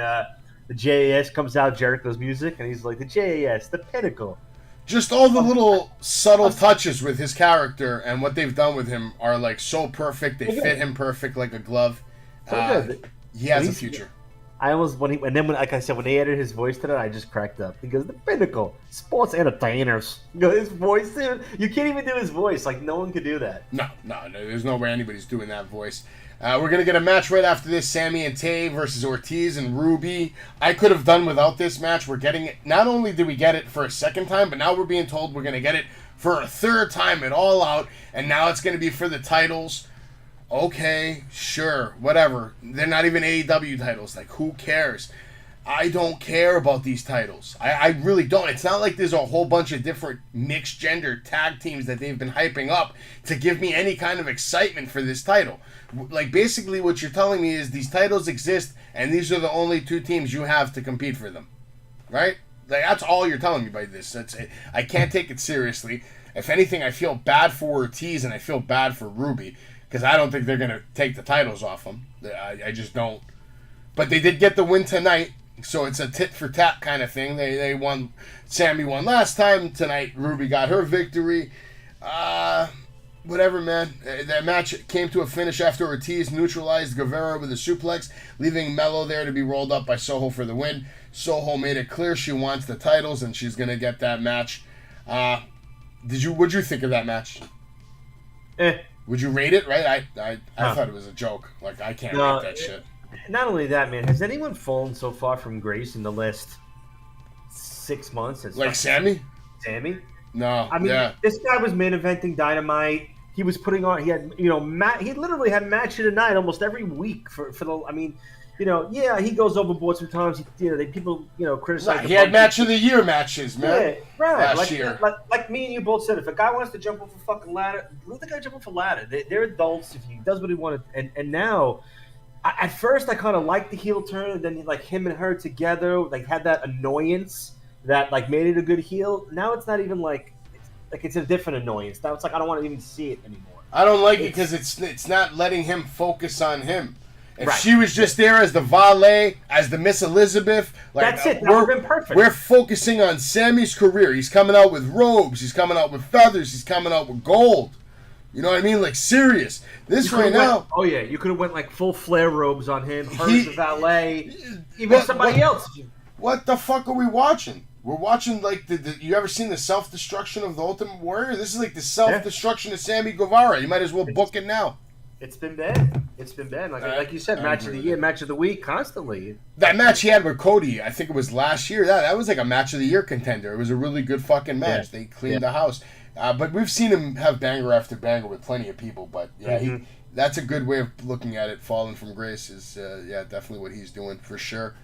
the JAS comes out, Jericho's music, and he's like, the JAS, the pinnacle. Just all the little subtle touches with his character and what they've done with him are like so perfect. They fit him perfect like a glove. He has a future. I almost like I said, when they added his voice to that, I just cracked up because the pinnacle, sports entertainers. His voice, dude, you can't even do his voice. Like no one could do that. No, there's no way anybody's doing that voice. We're going to get a match right after this. Sammy and Tay versus Ortiz and Ruby. I could have done without this match. We're getting it. Not only did we get it for a second time, but now we're being told we're going to get it for a third time at All Out. And now it's going to be for the titles. Okay, sure, whatever. They're not even AEW titles. Like, who cares? I don't care about these titles. I really don't. It's not like there's a whole bunch of different mixed gender tag teams that they've been hyping up to give me any kind of excitement for this title. Like, basically what you're telling me is these titles exist and these are the only two teams you have to compete for them. Right? Like, that's all you're telling me by this. I can't take it seriously. If anything, I feel bad for Ortiz and I feel bad for Ruby because I don't think they're going to take the titles off them. I just don't. But they did get the win tonight. So it's a tit for tat kind of thing. They won. Sammy won last time. Tonight, Ruby got her victory. Whatever, man. That match came to a finish after Ortiz neutralized Guevara with a suplex, leaving Mello there to be rolled up by Soho for the win. Soho made it clear she wants the titles and she's gonna get that match. What'd you think of that match? Would you rate it? Right? I thought it was a joke. Like I can't rate that shit. Not only that, man, has anyone fallen so far from grace in the last 6 months? Like Sammy? Sammy? No. I mean, This guy was main eventing Dynamite. He was putting on. He had, he literally had match of the night almost every week for the. I mean, he goes overboard sometimes. People criticize. Right. He had match of the year matches, man. Yeah, right. Last year. Like me and you both said, if a guy wants to jump off a fucking ladder, let the guy jump off a ladder. They're adults. If he does what he wanted, and now. At first, I kind of liked the heel turn, and then like him and her together, like had that annoyance that like made it a good heel. Now it's not even it's a different annoyance. Now it's like I don't want to even see it anymore. I don't like it because it's not letting him focus on him. If she was just there as the valet, as the Miss Elizabeth, that's it. That would have been perfect. We're focusing on Sammy's career. He's coming out with robes. He's coming out with feathers. He's coming out with gold. You know what I mean? Like, serious. This right now... you could have went, like, full flare robes on him, her as the valet, even somebody else. What the fuck are we watching? We're watching, like, you ever seen the self-destruction of the Ultimate Warrior? This is like the self-destruction of Sammy Guevara. You might as well book it now. It's been bad. Like you said, match of the year, match of the week, constantly. That match he had with Cody, I think it was last year, that was like a match of the year contender. It was a really good fucking match. Yeah. They cleaned the house. But we've seen him have banger after banger with plenty of people. But yeah, that's a good way of looking at it. Falling from grace is definitely what he's doing for sure.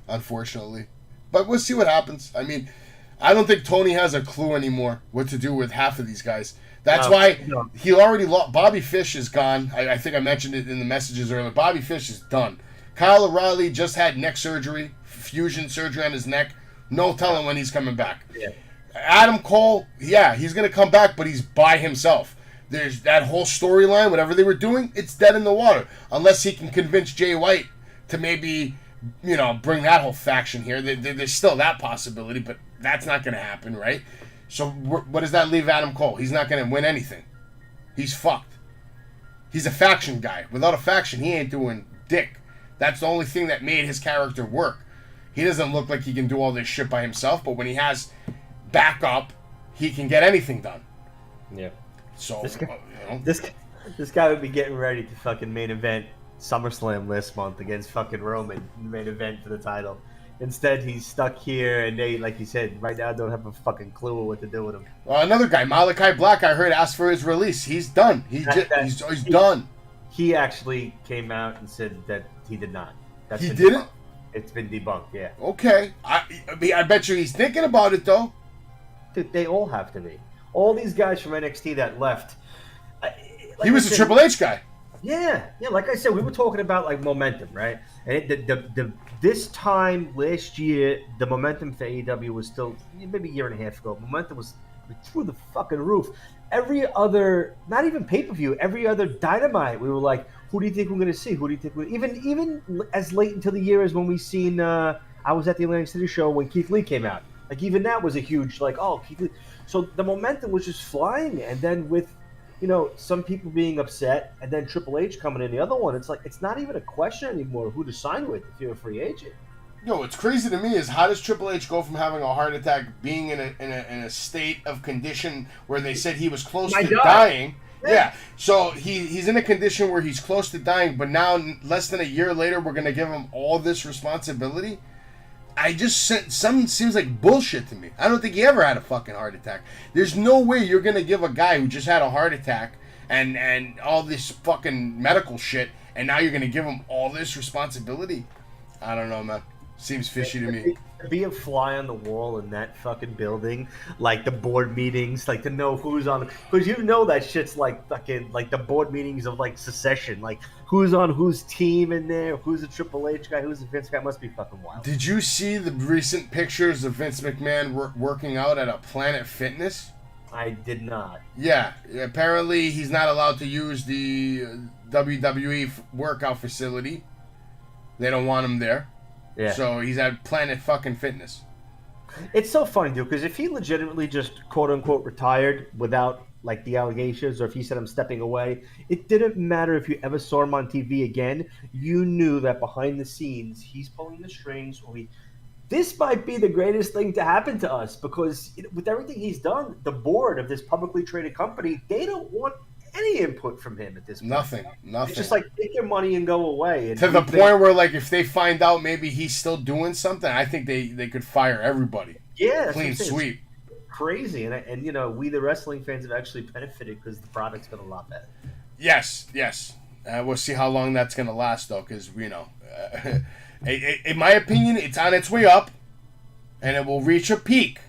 Unfortunately, but we'll see what happens. I mean, I don't think Tony has a clue anymore what to do with half of these guys. That's No, why no. he already lost. Bobby Fish is gone. I think I mentioned it in the messages earlier. Bobby Fish is done. Kyle O'Reilly just had neck surgery, fusion surgery on his neck. No telling when he's coming back. Yeah. Adam Cole, yeah, he's going to come back, but he's by himself. There's that whole storyline, whatever they were doing, it's dead in the water. Unless he can convince Jay White to maybe, bring that whole faction here. There's still that possibility, but that's not going to happen, right? So what does that leave Adam Cole? He's not going to win anything. He's fucked. He's a faction guy. Without a faction, he ain't doing dick. That's the only thing that made his character work. He doesn't look like he can do all this shit by himself, but when he has backup, he can get anything done. Yeah. So, This guy would be getting ready to fucking main event SummerSlam this month against fucking Roman, main event for the title. Instead, he's stuck here, and they, like you said, right now don't have a fucking clue what to do with him. Another guy, Malachi Black, I heard asked for his release. He's done. He's done. He actually came out and said that he did not. He didn't? Debunked. It's been debunked, yeah. Okay. I bet you he's thinking about it, though. Dude, they all have to be. All these guys from NXT that left. He was a Triple H guy. Yeah. Like I said, we were talking about like momentum, right? And this time last year, the momentum for AEW was still maybe a year and a half ago. Momentum was through the fucking roof. Every other, not even pay-per-view, every other Dynamite, we were like, who do you think we're going to see? Who do you think even as late into the year as when we seen, I was at the Atlantic City show when Keith Lee came out. Like, even that was a huge, like, oh, Keith Lee. So the momentum was just flying. And then with, some people being upset and then Triple H coming in the other one, it's like, it's not even a question anymore who to sign with if you're a free agent. What's crazy to me is how does Triple H go from having a heart attack, being in a state of condition where they said he was close to dying? Yeah. So he's in a condition where he's close to dying, but now less than a year later we're gonna give him all this responsibility. Something seems like bullshit to me. I don't think he ever had a fucking heart attack. There's no way you're gonna give a guy who just had a heart attack and all this fucking medical shit, and now you're gonna give him all this responsibility. I don't know, man. Seems fishy to me. Be a fly on the wall in that fucking building, like the board meetings, like to know who's on, because that shit's like fucking like the board meetings of like Secession, like who's on whose team in there, who's a Triple H guy, who's a Vince guy. Must be fucking wild. Did you see the recent pictures of Vince McMahon working out at a Planet Fitness? I did not. Yeah, apparently he's not allowed to use the WWE workout facility. They don't want him there. Yeah. So he's at Planet fucking Fitness. It's so funny, dude, because if he legitimately just quote-unquote retired without, like, the allegations, or if he said I'm stepping away, it didn't matter if you ever saw him on TV again. You knew that behind the scenes, he's pulling the strings. This might be the greatest thing to happen to us, because with everything he's done, the board of this publicly traded company, they don't want any input from him at this point. Nothing. It's just like, take your money and go away. And to the point where, like, if they find out maybe he's still doing something, I think they could fire everybody. Yeah. Clean sweep. Crazy. And we, the wrestling fans, have actually benefited because the product's been a lot better. Yes. We'll see how long that's going to last, though, because, in my opinion, it's on its way up, and it will reach a peak.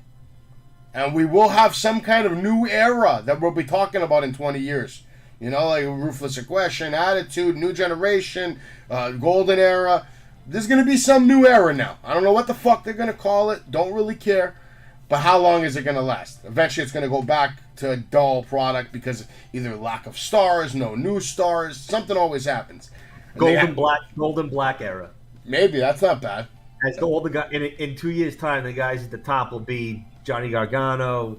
And we will have some kind of new era that we'll be talking about in 20 years. Like Ruthless Aggression, Attitude, New Generation, Golden Era. There's going to be some new era now. I don't know what the fuck they're going to call it. Don't really care. But how long is it going to last? Eventually it's going to go back to a dull product because either lack of stars, no new stars. Something always happens. Golden Black era. Maybe. That's not bad. As all the guys in 2 years' time, the guys at the top will be Johnny Gargano,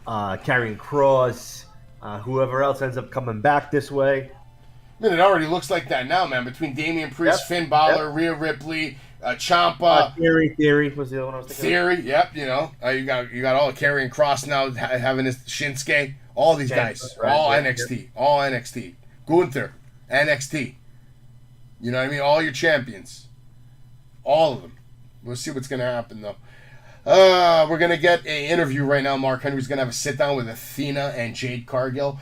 Karrion Kross, whoever else ends up coming back this way. It already looks like that now, man. Between Damian Priest, Finn Balor, Rhea Ripley, Ciampa, Theory was the other one I was thinking. Theory, yep. You got all Karrion Kross now having his Shinsuke. All these guys, right, all NXT. Gunther, NXT. You know what I mean? All your champions, all of them. We'll see what's gonna happen though. We're going to get an interview right now. Mark Henry's going to have a sit-down with Athena and Jade Cargill.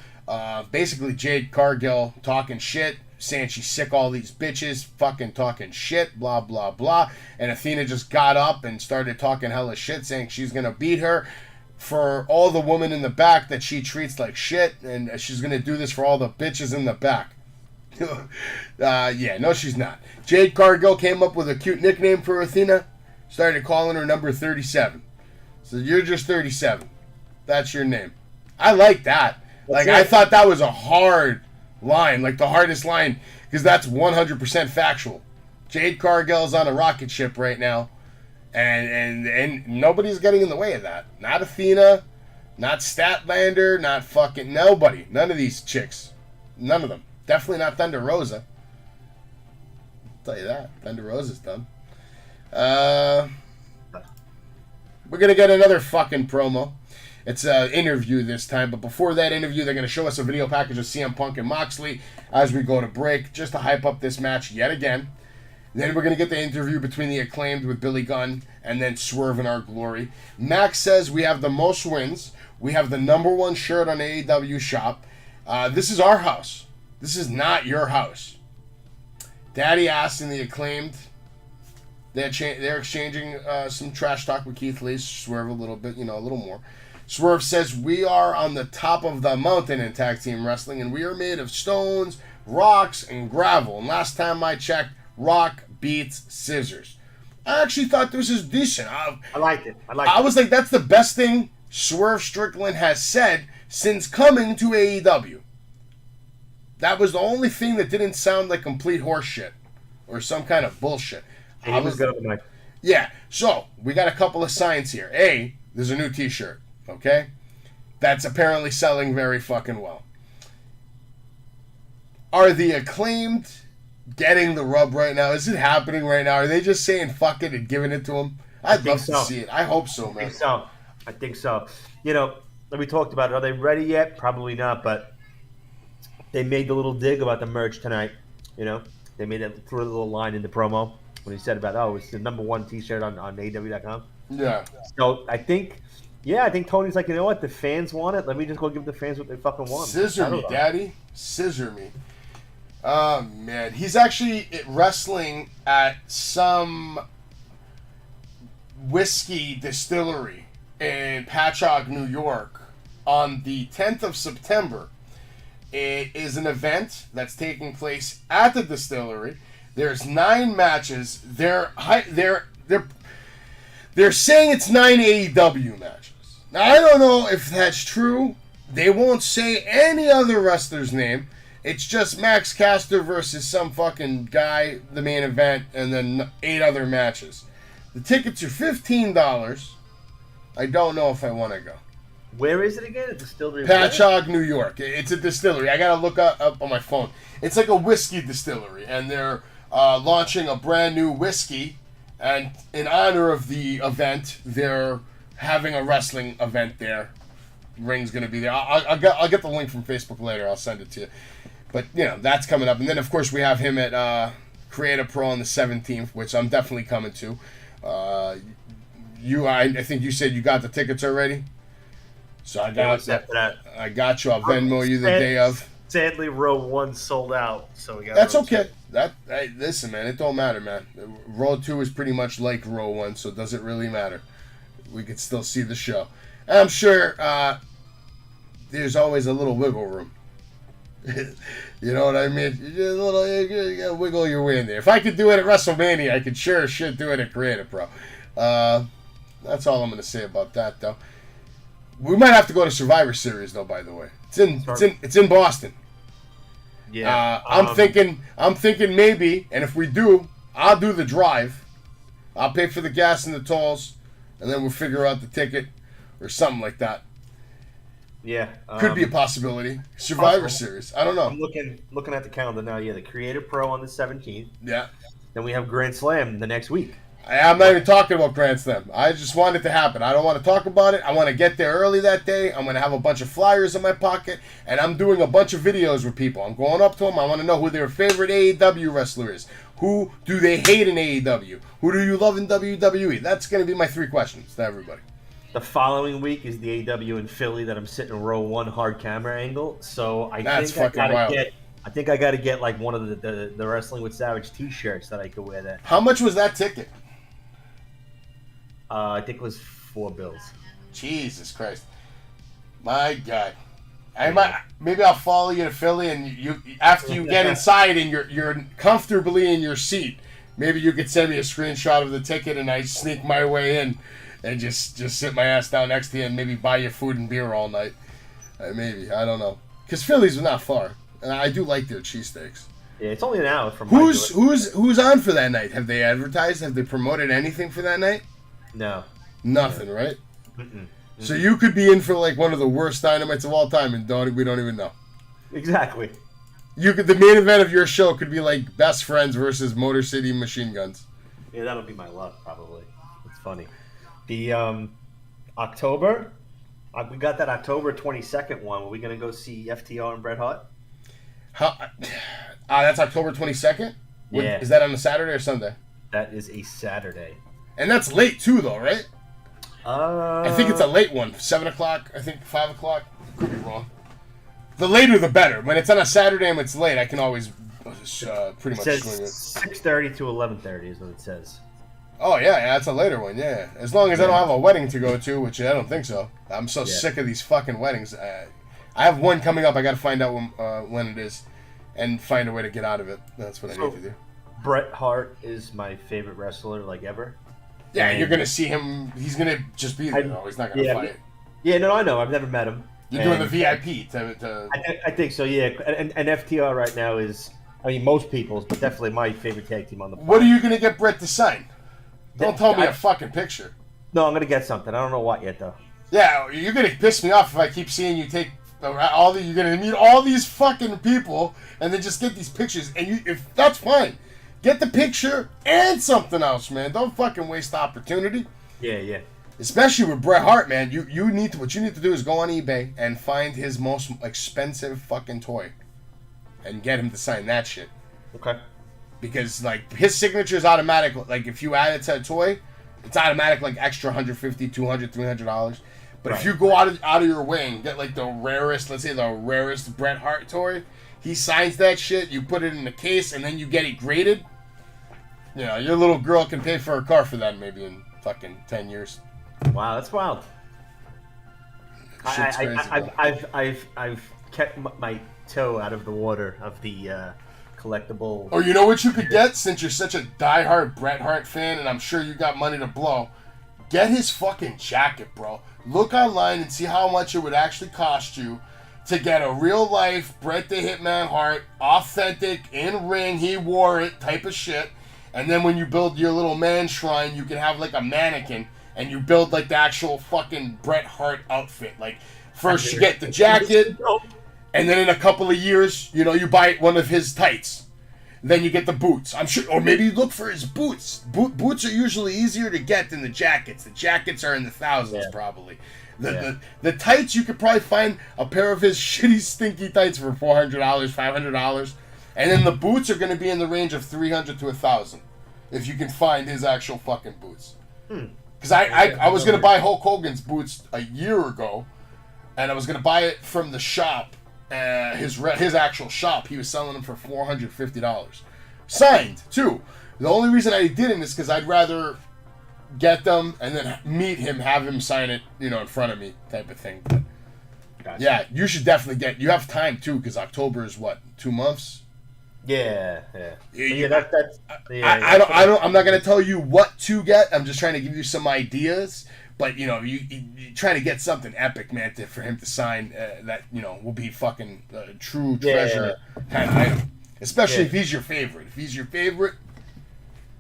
Basically, Jade Cargill talking shit, saying she's sick of all these bitches fucking talking shit, blah, blah, blah. And Athena just got up and started talking hella shit, saying she's going to beat her for all the women in the back that she treats like shit, and she's going to do this for all the bitches in the back. Yeah, no, she's not. Jade Cargill came up with a cute nickname for Athena, started calling her number 37. So you're just 37. That's your name. I like that. Like, I thought that was a hard line, like the hardest line, because that's 100% factual. Jade Cargill's on a rocket ship right now, and nobody's getting in the way of that. Not Athena, not Statlander, not fucking nobody. None of these chicks. None of them. Definitely not Thunder Rosa. I'll tell you that. Thunder Rosa's done. We're going to get another fucking promo. It's an interview this time, but before that interview, they're going to show us a video package of CM Punk and Moxley as we go to break, just to hype up this match yet again. Then we're going to get the interview between the Acclaimed with Billy Gunn, and then Swerve in Our Glory. Max says we have the most wins. We have the #1 shirt on AEW shop. This is our house. This is not your house. Daddy asked in the Acclaimed. They're exchanging some trash talk with Keith Lee. Swerve a little bit, a little more. Swerve says, we are on the top of the mountain in tag team wrestling, and we are made of stones, rocks, and gravel. And last time I checked, rock beats scissors. I actually thought this was decent. I liked it. I was like, that's the best thing Swerve Strickland has said since coming to AEW. That was the only thing that didn't sound like complete horseshit or some kind of bullshit. I was good tonight. Yeah, so we got a couple of signs here. A, there's a new t-shirt. Okay? That's apparently selling very fucking well. Are the Acclaimed getting the rub right now? Is it happening right now? Are they just saying fuck it and giving it to them? I'd love to see it. I hope so, man. I think so. Like we talked about it. Are they ready yet? Probably not, but they made the little dig about the merch tonight. They made it through a little line in the promo when he said about, it's the #1 t-shirt on AEW.com. Yeah. So I think Tony's like, you know what? The fans want it. Let me just go give the fans what they fucking want. Scissor me, Daddy. Scissor me. Oh, man. He's actually wrestling at some whiskey distillery in Patchogue, New York on the 10th of September. It is an event that's taking place at the distillery. There's 9 matches. They're saying it's 9 AEW matches. Now, I don't know if that's true. They won't say any other wrestler's name. It's just Max Caster versus some fucking guy, the main event, and then 8 other matches. The tickets are $15. I don't know if I want to go. Where is it again? A distillery? Patchogue, New York. It's a distillery. I got to look up on my phone. It's like a whiskey distillery, and they're launching a brand new whiskey. And in honor of the event, they're having a wrestling event there. Ring's going to be there. I'll get the link from Facebook later. I'll send it to you. But, that's coming up. And then, of course, we have him at Creative Pro on the 17th, which I'm definitely coming to. I think you said you got the tickets already? So I got that. I got you. I'll Venmo you the day of. Sadly, row 1 sold out, so we got. That's okay. Listen, man, it don't matter, man. Row 2 is pretty much like row 1, so it doesn't really matter. We could still see the show. And I'm sure there's always a little wiggle room. You know what I mean? You gotta wiggle your way in there. If I could do it at WrestleMania, I could sure as shit do it at Creative Pro. That's all I'm gonna say about that, though. We might have to go to Survivor Series, though. By the way, it's in Boston. Yeah, I'm thinking maybe, and if we do, I'll do the drive. I'll pay for the gas and the tolls, and then we'll figure out the ticket or something like that. Yeah, could be a possibility. Survivor Series. I don't know. I'm looking at the calendar now. Yeah, the Creative Pro on the 17th. Yeah. Then we have Grand Slam the next week. I'm not even talking about Grand Slam. I just want it to happen. I don't want to talk about it. I want to get there early that day. I'm going to have a bunch of flyers in my pocket, and I'm doing a bunch of videos with people. I'm going up to them. I want to know who their favorite AEW wrestler is. Who do they hate in AEW? Who do you love in WWE? That's going to be my 3 questions to everybody. The following week is the AEW in Philly that I'm sitting in row 1 hard camera angle. So I I think I got to get like one of the Wrestling with Savage T-shirts that I could wear. That How much was that ticket? I think it was $4. Jesus Christ, my God! Maybe I'll follow you to Philly, and you after you get inside and you're comfortably in your seat, maybe you could send me a screenshot of the ticket, and I sneak my way in and just sit my ass down next to you and maybe buy you food and beer all night. Maybe, I don't know, because Philly's not far, and I do like their cheesesteaks. Yeah, it's only an hour from. Who's on for that night? Have they advertised? Have they promoted anything for that night? No. Nothing, right? Mm-mm. So you could be in for like one of the worst Dynamites of all time, and we don't even know. Exactly. The main event of your show could be like Best Friends versus Motor City Machine Guns. Yeah, that'll be my luck probably. It's funny. The October, we got that October 22nd one. Are we gonna go see FTR and Bret Hart? That's October 22nd. Yeah. Is that on a Saturday or Sunday? That is a Saturday. And that's late too, though, right? I think it's a late one. 7 o'clock. I think 5 o'clock. Could be wrong. The later, the better. When it's on a Saturday and it's late, I can always pretty much it swing it. says 6:30 to 11:30 is what it says. Oh yeah, that's a later one. Yeah, as long as I don't have a wedding to go to, which I don't think so. I'm so sick of these fucking weddings. I have one coming up. I got to find out when it is, and find a way to get out of it. That's what I need to do. Bret Hart is my favorite wrestler, like ever. Yeah, you're gonna see him. He's gonna just be there. Though. He's not gonna fight. Yeah, no, I know. I've never met him. You're doing the VIP to... I think so. Yeah, and FTR right now is, I mean, most people's, but definitely my favorite tag team on the planet. What are you gonna get Bret to sign? Don't tell me a fucking picture. No, I'm gonna get something. I don't know what yet though. Yeah, you're gonna piss me off if I keep seeing you take all the. You're gonna meet all these fucking people and then just get these pictures. And if that's fine, get the picture and something else, man. Don't fucking waste the opportunity. Yeah. Especially with Bret Hart, man. You need to. What you need to do is go on eBay and find his most expensive fucking toy, and get him to sign that shit. Okay. Because like his signature is automatic. Like if you add it to a toy, it's automatic like extra $150, $200, $300. But if you go out of your way and get like the rarest, let's say the rarest Bret Hart toy, he signs that shit. You put it in the case and then you get it graded. You know, your little girl can pay for a car for that maybe in fucking 10 years. Wow, that's wild. I've kept my toe out of the water of the collectible. Or you know what you could get, since you're such a diehard Bret Hart fan, and I'm sure you got money to blow. Get his fucking jacket, bro. Look online and see how much it would actually cost you to get a real life Bret the Hitman Hart, authentic, in ring, he wore it type of shit. And then when you build your little man shrine, you can have like a mannequin. And you build like the actual fucking Bret Hart outfit. Like first you get the jacket, and then in a couple of years, you know, you buy one of his tights. Then you get the boots. I'm sure, or maybe you look for his boots. Boots are usually easier to get than the jackets. The jackets are in the thousands probably. The tights, you could probably find a pair of his shitty stinky tights for $400, $500, and then the boots are going to be in the range of $300 to $1,000 if you can find his actual fucking boots. Because I was going to buy Hulk Hogan's boots a year ago, and I was going to buy it from the shop, his actual shop. He was selling them for $450. Signed, too. The only reason I didn't is because I'd rather get them and then meet him, have him sign it, you know, in front of me type of thing. But, Gotcha. Yeah, you should definitely get... You have time, too, because October is, what, 2 months? Yeah. I'm not gonna tell you what to get. I'm just trying to give you some ideas. But you know, you trying to get something epic, man, for him to sign that will be fucking true treasure kind of item. Especially if he's your favorite. If he's your favorite,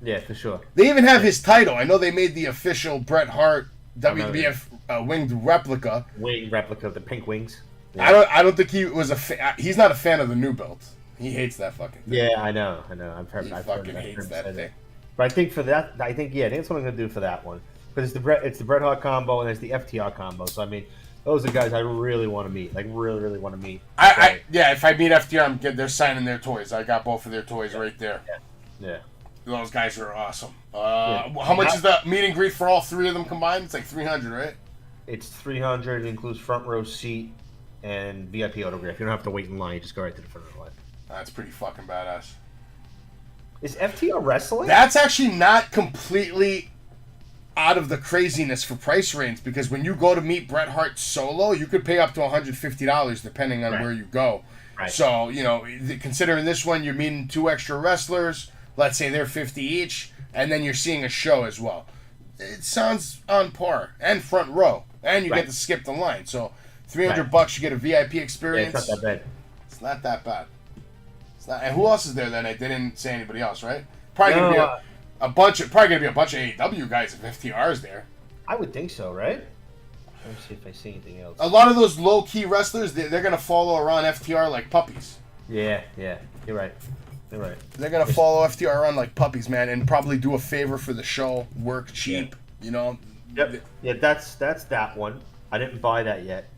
yeah, for sure. They even have his title. I know they made the official Bret Hart WWF winged replica. Winged replica of the pink wings. Yeah. I don't think he was he's not a fan of the new belt. He hates that fucking thing. Yeah, I know. I've heard hates that thing. But I think for that, I think that's what I'm gonna do for that one. Because it's the Bret Hart combo and there's the FTR combo. So I mean, those are guys I really want to meet. Like really want to meet. If I meet FTR, they're signing their toys. I got both of their toys right there. Yeah. Those guys are awesome. How much is the meet and greet for all three of them combined? It's like $300, right? It's $300. It includes front row seat and VIP autograph. You don't have to wait in line. You just go right to the front of the line. That's pretty fucking badass. Is FTR wrestling? That's actually not completely out of the craziness for price range, because when you go to meet Bret Hart solo, you could pay up to $150 depending on where you go. Right. So, considering this one, you're meeting 2 extra wrestlers, let's say they're 50 each, and then you're seeing a show as well. It sounds on par, and front row, and you get to skip the line. So, $300 you get a VIP experience. Yeah, it's not that bad. It's not that bad. It's not. And who else is there that night? They didn't say anybody else, right? Probably gonna be a bunch of AEW guys if FTR's there. I would think so, right? Let me see if I see anything else. A lot of those low key wrestlers, they're gonna follow around FTR like puppies. Yeah, you're right. They're gonna follow FTR around like puppies, man, and probably do a favor for the show, work cheap, Yep. Yeah, that's that one. I didn't buy that yet.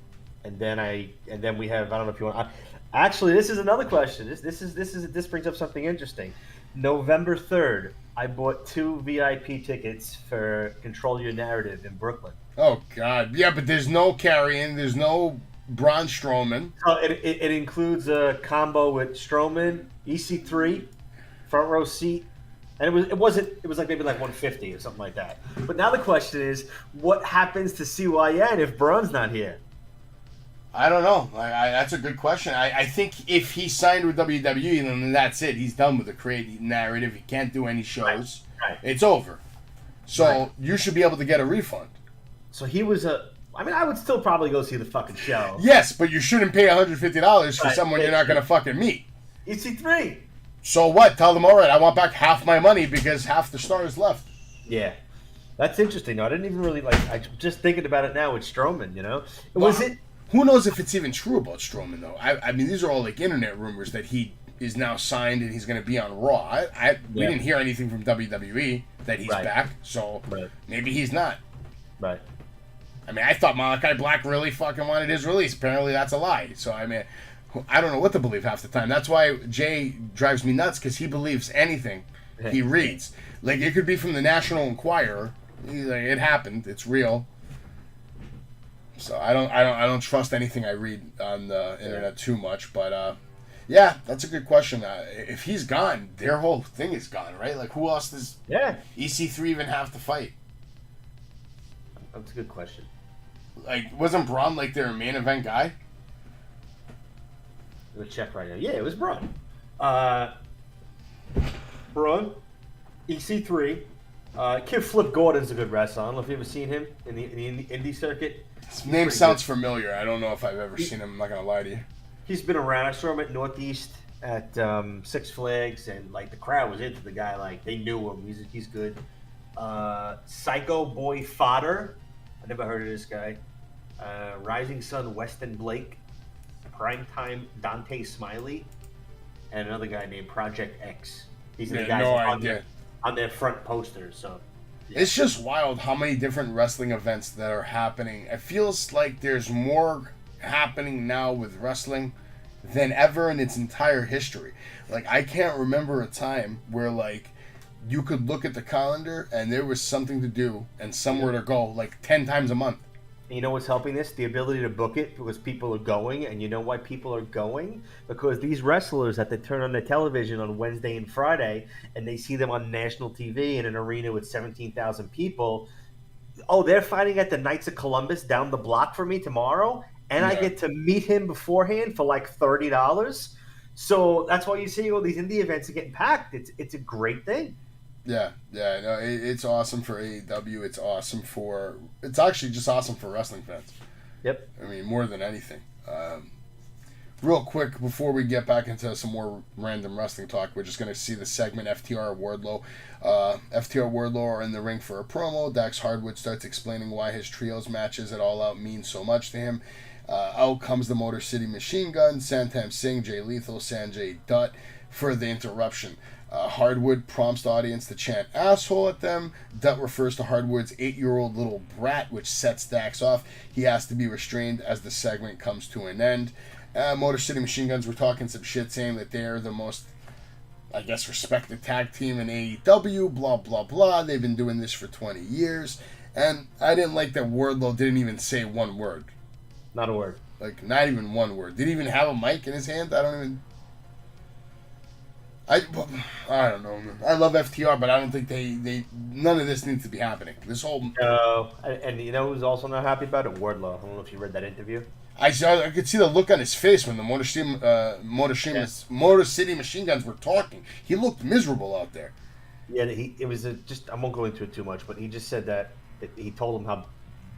And then we have, I don't know if you want. Actually, this is another question. This brings up something interesting. November 3rd, I bought 2 VIP tickets for Control Your Narrative in Brooklyn. Oh God, yeah, but there's no carrying, there's no Braun Strowman. It includes a combo with Strowman, EC3, front row seat, and it was like maybe like 150 or something like that. But now the question is, what happens to CYN if Braun's not here? I don't know. That's a good question. I think if he signed with WWE, then that's it. He's done with the creative narrative. He can't do any shows. Right. It's over. So you should be able to get a refund. So he was I would still probably go see the fucking show. Yes, but you shouldn't pay $150 for someone you're not going to fucking meet. EC3. So what? Tell them, all right, I want back half my money because half the stars left. Yeah. That's interesting. No, I didn't even really I'm just thinking about it now with Strowman, Who knows if it's even true about Strowman, though? I mean, these are all like internet rumors that he is now signed and he's going to be on Raw. We didn't hear anything from WWE that he's back, so maybe he's not. Right. I mean, I thought Malachi Black really fucking wanted his release. Apparently that's a lie. So, I mean, I don't know what to believe half the time. That's why Jay drives me nuts, because he believes anything he reads. Like, it could be from the National Enquirer. He's like, it happened. It's real. So I don't trust anything I read on the internet too much, but yeah, that's a good question. If he's gone, their whole thing is gone, right? Like, who else does EC3 even have to fight? That's a good question. Like, wasn't Braun like their main event guy? Let me check right now. Yeah, it was Braun. Braun, EC3. Kid Flip Gordon's a good wrestler. I don't know if you've ever seen him in the indie circuit. His name sounds familiar. I don't know if I've ever seen him. I'm not gonna lie to you. He's been around. I saw him at Northeast at Six Flags, and like the crowd was into the guy. Like they knew him. He's good. Psycho Boy Fodder. I never heard of this guy. Rising Sun Weston Blake. Primetime Dante Smiley, and another guy named Project X. These are the guys on their front posters. So. Yeah. It's just wild how many different wrestling events that are happening. It feels like there's more happening now with wrestling than ever in its entire history. Like, I can't remember a time where, like, you could look at the calendar and there was something to do and somewhere to go, like, 10 times a month. And you know what's helping this? The ability to book it, because people are going. And you know why people are going? Because these wrestlers that they turn on their television on Wednesday and Friday, and they see them on national TV in an arena with 17,000 people. Oh, they're fighting at the Knights of Columbus down the block for me tomorrow, and I get to meet him beforehand for like $30. So that's why you see all these indie events are getting packed. It's a great thing. Yeah, no, it's awesome for AEW. It's actually just awesome for wrestling fans. Yep. I mean, more than anything. Real quick, before we get back into some more random wrestling talk, we're just going to see the segment FTR Wardlow. FTR Wardlow are in the ring for a promo. Dax Hardwood starts explaining why his trios matches at All Out mean so much to him. Out comes the Motor City Machine Gun, Santam Singh, Jay Lethal, Sanjay Dutt for the interruption. Hardwood prompts the audience to chant asshole at them. Dutt refers to Hardwood's 8-year-old little brat, which sets Dax off. He has to be restrained as the segment comes to an end. Motor City Machine Guns were talking some shit, saying that they're the most, I guess, respected tag team in AEW, blah, blah, blah. They've been doing this for 20 years. And I didn't like that Wardlow didn't even say one word. Not a word. Like, not even one word. Did he even have a mic in his hand? I don't even... I don't know, man. I love FTR, but I don't think they none of this needs to be happening. This whole and you know who's also not happy about it? Wardlow. I don't know if you read that interview. I could see the look on his face when the Motor City Machine Guns were talking. He looked miserable out there. Yeah, it was I won't go into it too much, but he just said that he told him how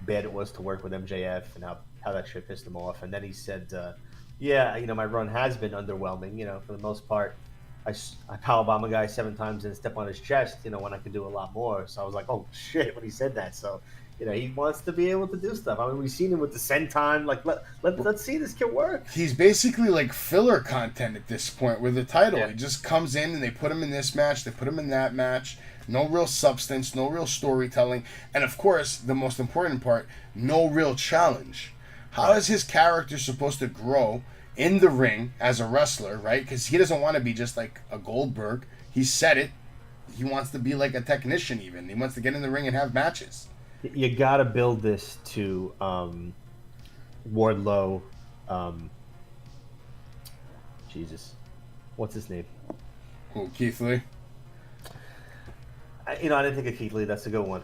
bad it was to work with MJF and how that shit pissed him off. And then he said, yeah, you know, my run has been underwhelming, you know, for the most part. I powerbomb a guy 7 times and step on his chest, you know, when I could do a lot more. So I was like, oh, shit, when he said that. So, you know, he wants to be able to do stuff. I mean, we've seen him with the send time. Like, let's see this kid work. He's basically like filler content at this point with the title. Yeah. He just comes in and they put him in this match, they put him in that match. No real substance, no real storytelling. And, of course, the most important part, no real challenge. How is his character supposed to grow in the ring as a wrestler, right? Because he doesn't want to be just like a Goldberg. He said it. He wants to be like a technician even. He wants to get in the ring and have matches. You got to build this to Wardlow. Jesus. What's his name? Who, Keith Lee? I didn't think of Keith Lee. That's a good one.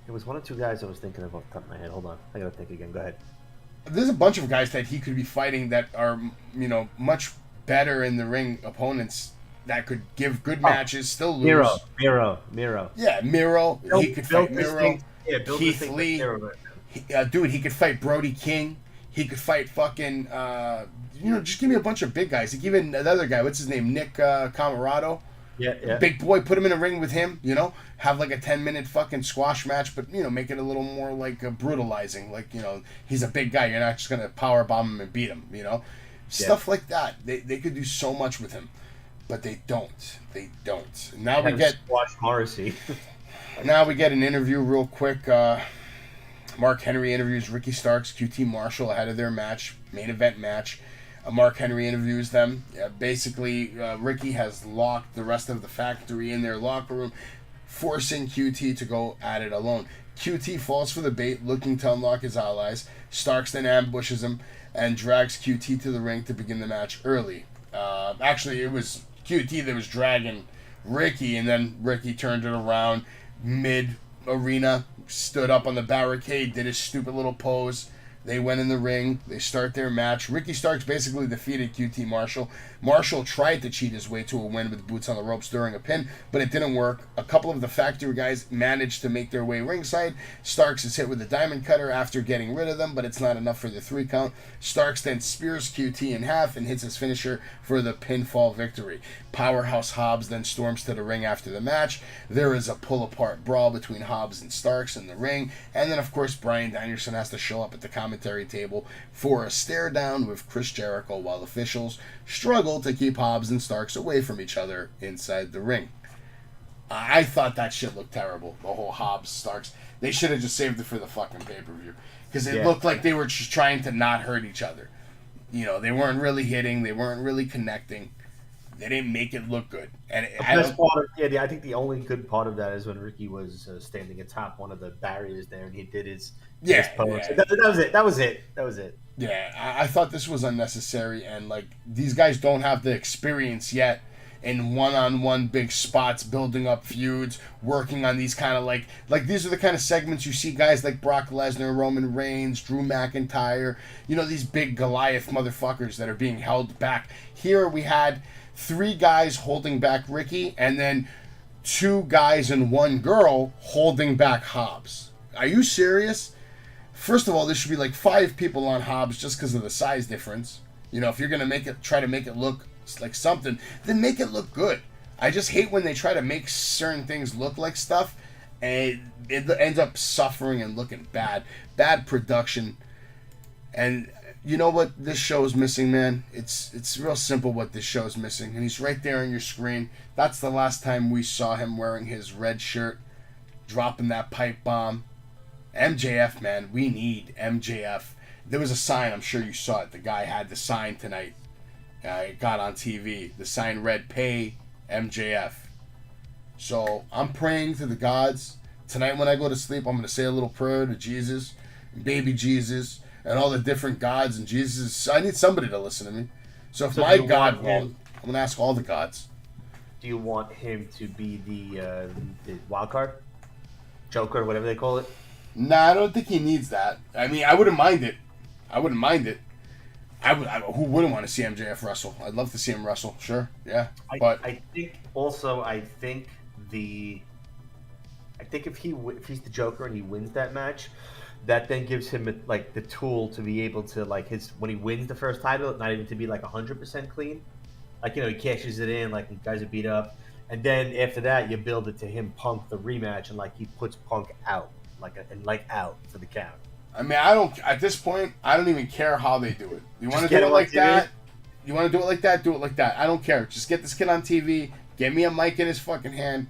It was one or two guys I was thinking of off the top of my head. Hold on. I got to think again. Go ahead. There's a bunch of guys that he could be fighting that are, you know, much better in the ring opponents that could give good matches, still lose. Miro. Yeah, Miro. He could fight Miro. Keith Lee. Dude, he could fight Brody King. He could fight fucking, just give me a bunch of big guys. Like even another guy, what's his name? Nick Camarado. Yeah. Big boy, put him in a ring with him, you know, have like a 10-minute fucking squash match, but, you know, make it a little more like brutalizing. Like, you know, he's a big guy. You're not just going to power bomb him and beat him, you know. Stuff like that. They could do so much with him, but they don't. They don't. Now we get Squash Morrissey. Now we get an interview real quick. Mark Henry interviews Ricky Starks, QT Marshall ahead of their match, main event match. Mark Henry interviews them. Basically, Ricky has locked the rest of the factory in their locker room, forcing QT to go at it alone. QT falls for the bait, looking to unlock his allies. Starks then ambushes him and drags QT to the ring to begin the match early. Actually, it was QT that was dragging Ricky, and then Ricky turned it around mid-arena, stood up on the barricade, did his stupid little pose. They went in the ring. They start their match. Ricky Starks basically defeated QT Marshall. Marshall tried to cheat his way to a win with boots on the ropes during a pin, but it didn't work. A couple of the factory guys managed to make their way ringside. Starks is hit with a diamond cutter after getting rid of them, but it's not enough for the 3 count. Starks then spears QT in half and hits his finisher for the pinfall victory. Powerhouse Hobbs then storms to the ring after the match. There is a pull-apart brawl between Hobbs and Starks in the ring, and then, of course, Bryan Danielson has to show up at the commentary table for a stare-down with Chris Jericho while officials struggle to keep Hobbs and Starks away from each other inside the ring. I thought that shit looked terrible, the whole Hobbs-Starks. They should have just saved it for the fucking pay-per-view, because it looked like they were just trying to not hurt each other. You know, they weren't really hitting, they weren't really connecting. They didn't make it look good. And I think the only good part of that is when Ricky was standing atop one of the barriers there, and he did his pose. Yeah. That was it. Yeah, I thought this was unnecessary, and like these guys don't have the experience yet in one-on-one big spots, building up feuds, working on these kind of like these are the kind of segments you see guys like Brock Lesnar, Roman Reigns, Drew McIntyre, you know, these big Goliath motherfuckers that are being held back. Here we had 3 guys holding back Ricky, and then 2 guys and 1 girl holding back Hobbs. Are you serious? First of all, there should be like 5 people on Hobbs just because of the size difference. You know, if you're gonna try to make it look like something, then make it look good. I just hate when they try to make certain things look like stuff, and it ends up suffering and looking bad. Bad production. And you know what this show is missing, man? It's real simple what this show is missing. And he's right there on your screen. That's the last time we saw him wearing his red shirt, dropping that pipe bomb. MJF, man. We need MJF. There was a sign, I'm sure you saw it. The guy had the sign tonight. It got on TV. The sign read, "Pay MJF." So I'm praying to the gods. Tonight when I go to sleep, I'm going to say a little prayer to Jesus, baby Jesus, and all the different gods and Jesus. I need somebody to listen to me. So if my God won't, I'm gonna ask all the gods. Do you want him to be the wild card, Joker, whatever they call it? Nah, I don't think he needs that. I mean, I wouldn't mind it. Who wouldn't want to see MJF wrestle? I'd love to see him wrestle. Sure, yeah. I think if he's the Joker and he wins that match, that then gives him like the tool to be able to when he wins the first title, not even to be like 100% clean. Like, he cashes it in, like, guys are beat up. And then after that, you build it to him Punk the rematch, and like he puts Punk out, out for the count. I mean, at this point, I don't even care how they do it. You want to do it like that? You want to do it like that? Do it like that. I don't care. Just get this kid on TV, get me a mic in his fucking hand,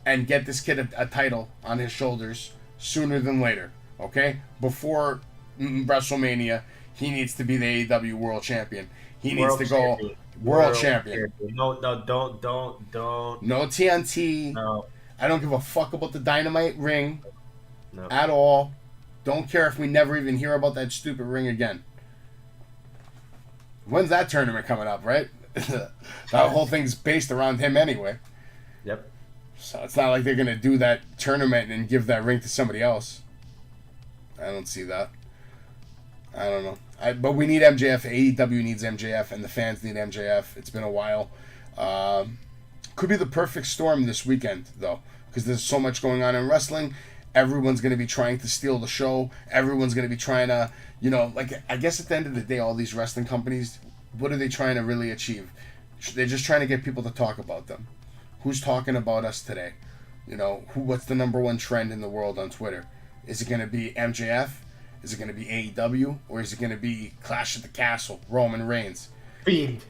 and get this kid a title on his shoulders sooner than later, okay? Before WrestleMania, he needs to be the AEW World Champion. He needs to go World Champion. No, don't. No TNT. No. I don't give a fuck about the Dynamite ring at all. Don't care if we never even hear about that stupid ring again. When's that tournament coming up, right? That whole thing's based around him anyway. Yep. So it's not like they're going to do that tournament and give that ring to somebody else. I don't see that. I don't know. But we need MJF. AEW needs MJF, and the fans need MJF. It's been a while. Could be the perfect storm this weekend, though, because there's so much going on in wrestling. Everyone's going to be trying to steal the show. Everyone's going to be trying to, I guess at the end of the day, all these wrestling companies, what are they trying to really achieve? They're just trying to get people to talk about them. Who's talking about us today? What's the number one trend in the world on Twitter? Is it going to be MJF? Is it going to be AEW? Or is it going to be Clash at the Castle, Roman Reigns? Fiend.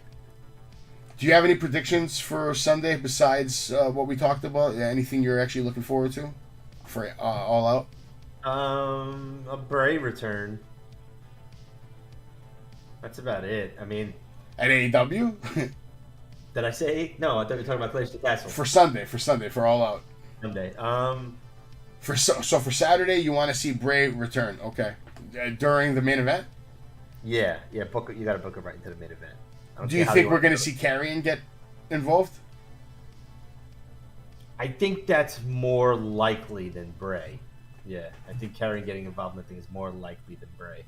Do you have any predictions for Sunday besides what we talked about? Anything you're actually looking forward to for All Out? A Bray return. That's about it. I mean... At AEW? Did I say... No, I thought you were talking about Clash at the Castle. For Sunday, for All Out. Sunday. So for Saturday, you want to see Bray return, okay? During the main event? Yeah. Book it. You got to book it right into the main event. Do you think we're going to see Karrion get involved? I think that's more likely than Bray. Yeah, I think Karrion getting involved in the thing is more likely than Bray.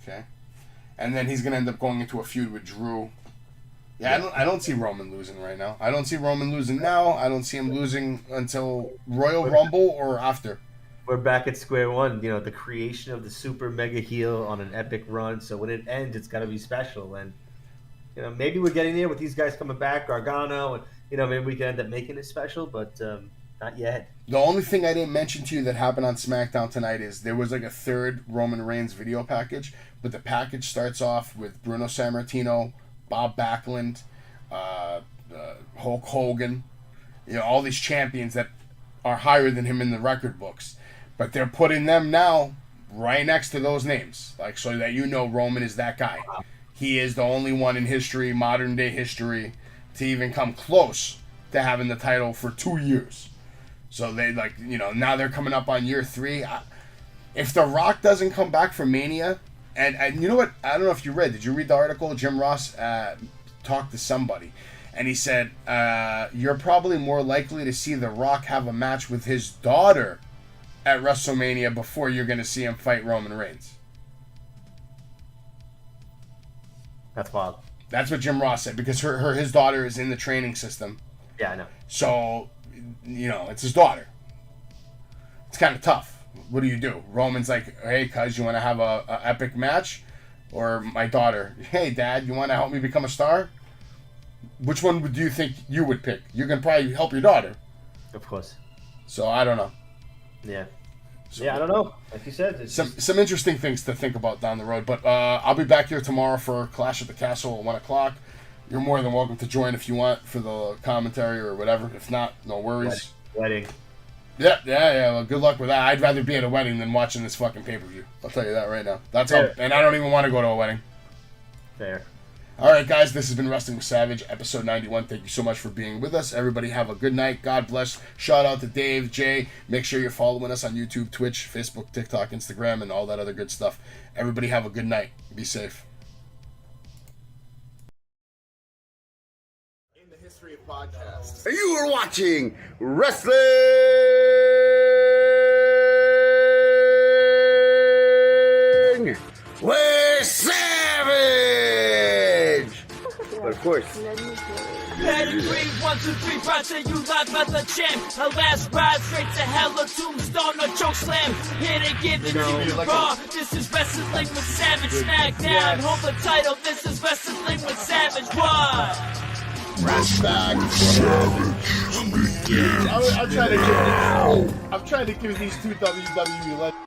Okay, and then he's going to end up going into a feud with Drew. Yeah, I don't see Roman losing right now. I don't see Roman losing now. I don't see him losing until Royal Rumble or after. We're back at square one. The creation of the super mega heel on an epic run. So when it ends, it's got to be special. And maybe we're getting there with these guys coming back, Gargano, and maybe we can end up making it special, but not yet. The only thing I didn't mention to you that happened on Smackdown tonight is there was like a third Roman Reigns video package, but the package starts off with Bruno Sammartino, Bob Backlund, Hulk Hogan, all these champions that are higher than him in the record books. But they're putting them now right next to those names, so that Roman is that guy. He is the only one in history, modern day history, to even come close to having the title for 2 years. So they now they're coming up on year 3. If The Rock doesn't come back from Mania, and you know what? I don't know if you read. Did you read the article? Jim Ross talked to somebody, and he said, you're probably more likely to see The Rock have a match with his daughter at WrestleMania before you're going to see him fight Roman Reigns. That's wild. That's what Jim Ross said, because his daughter is in the training system. Yeah, I know. So, it's his daughter. It's kind of tough. What do? Roman's like, hey, cuz, you want to have a epic match? Or my daughter, hey, Dad, you want to help me become a star? Which one do you think you would pick? You're going to probably help your daughter. Of course. So, I don't know. Yeah. So, I don't know. Like you said, some interesting things to think about down the road. But I'll be back here tomorrow for Clash at the Castle at 1 o'clock. You're more than welcome to join if you want for the commentary or whatever. If not, no worries. Wedding. Yeah. Well, good luck with that. I'd rather be at a wedding than watching this fucking pay-per-view. I'll tell you that right now. That's how, and I don't even want to go to a wedding. Fair. All right, guys, this has been Wrestling with Savage, episode 91. Thank you so much for being with us. Everybody have a good night. God bless. Shout out to Dave, Jay. Make sure you're following us on YouTube, Twitch, Facebook, TikTok, Instagram, and all that other good stuff. Everybody have a good night. Be safe. Podcast. And you are watching Wrestling with Savage! But of course, Pedigree, 1, 2, 3, Bronson, you live by the champ. Her last ride straight to hell, a tombstone, a choke slam. Here to give it to you raw. This is Wrestling with Savage. Smackdown, hold the title. This is Wrestling with Savage. What? I'm trying to give these two WWE legends.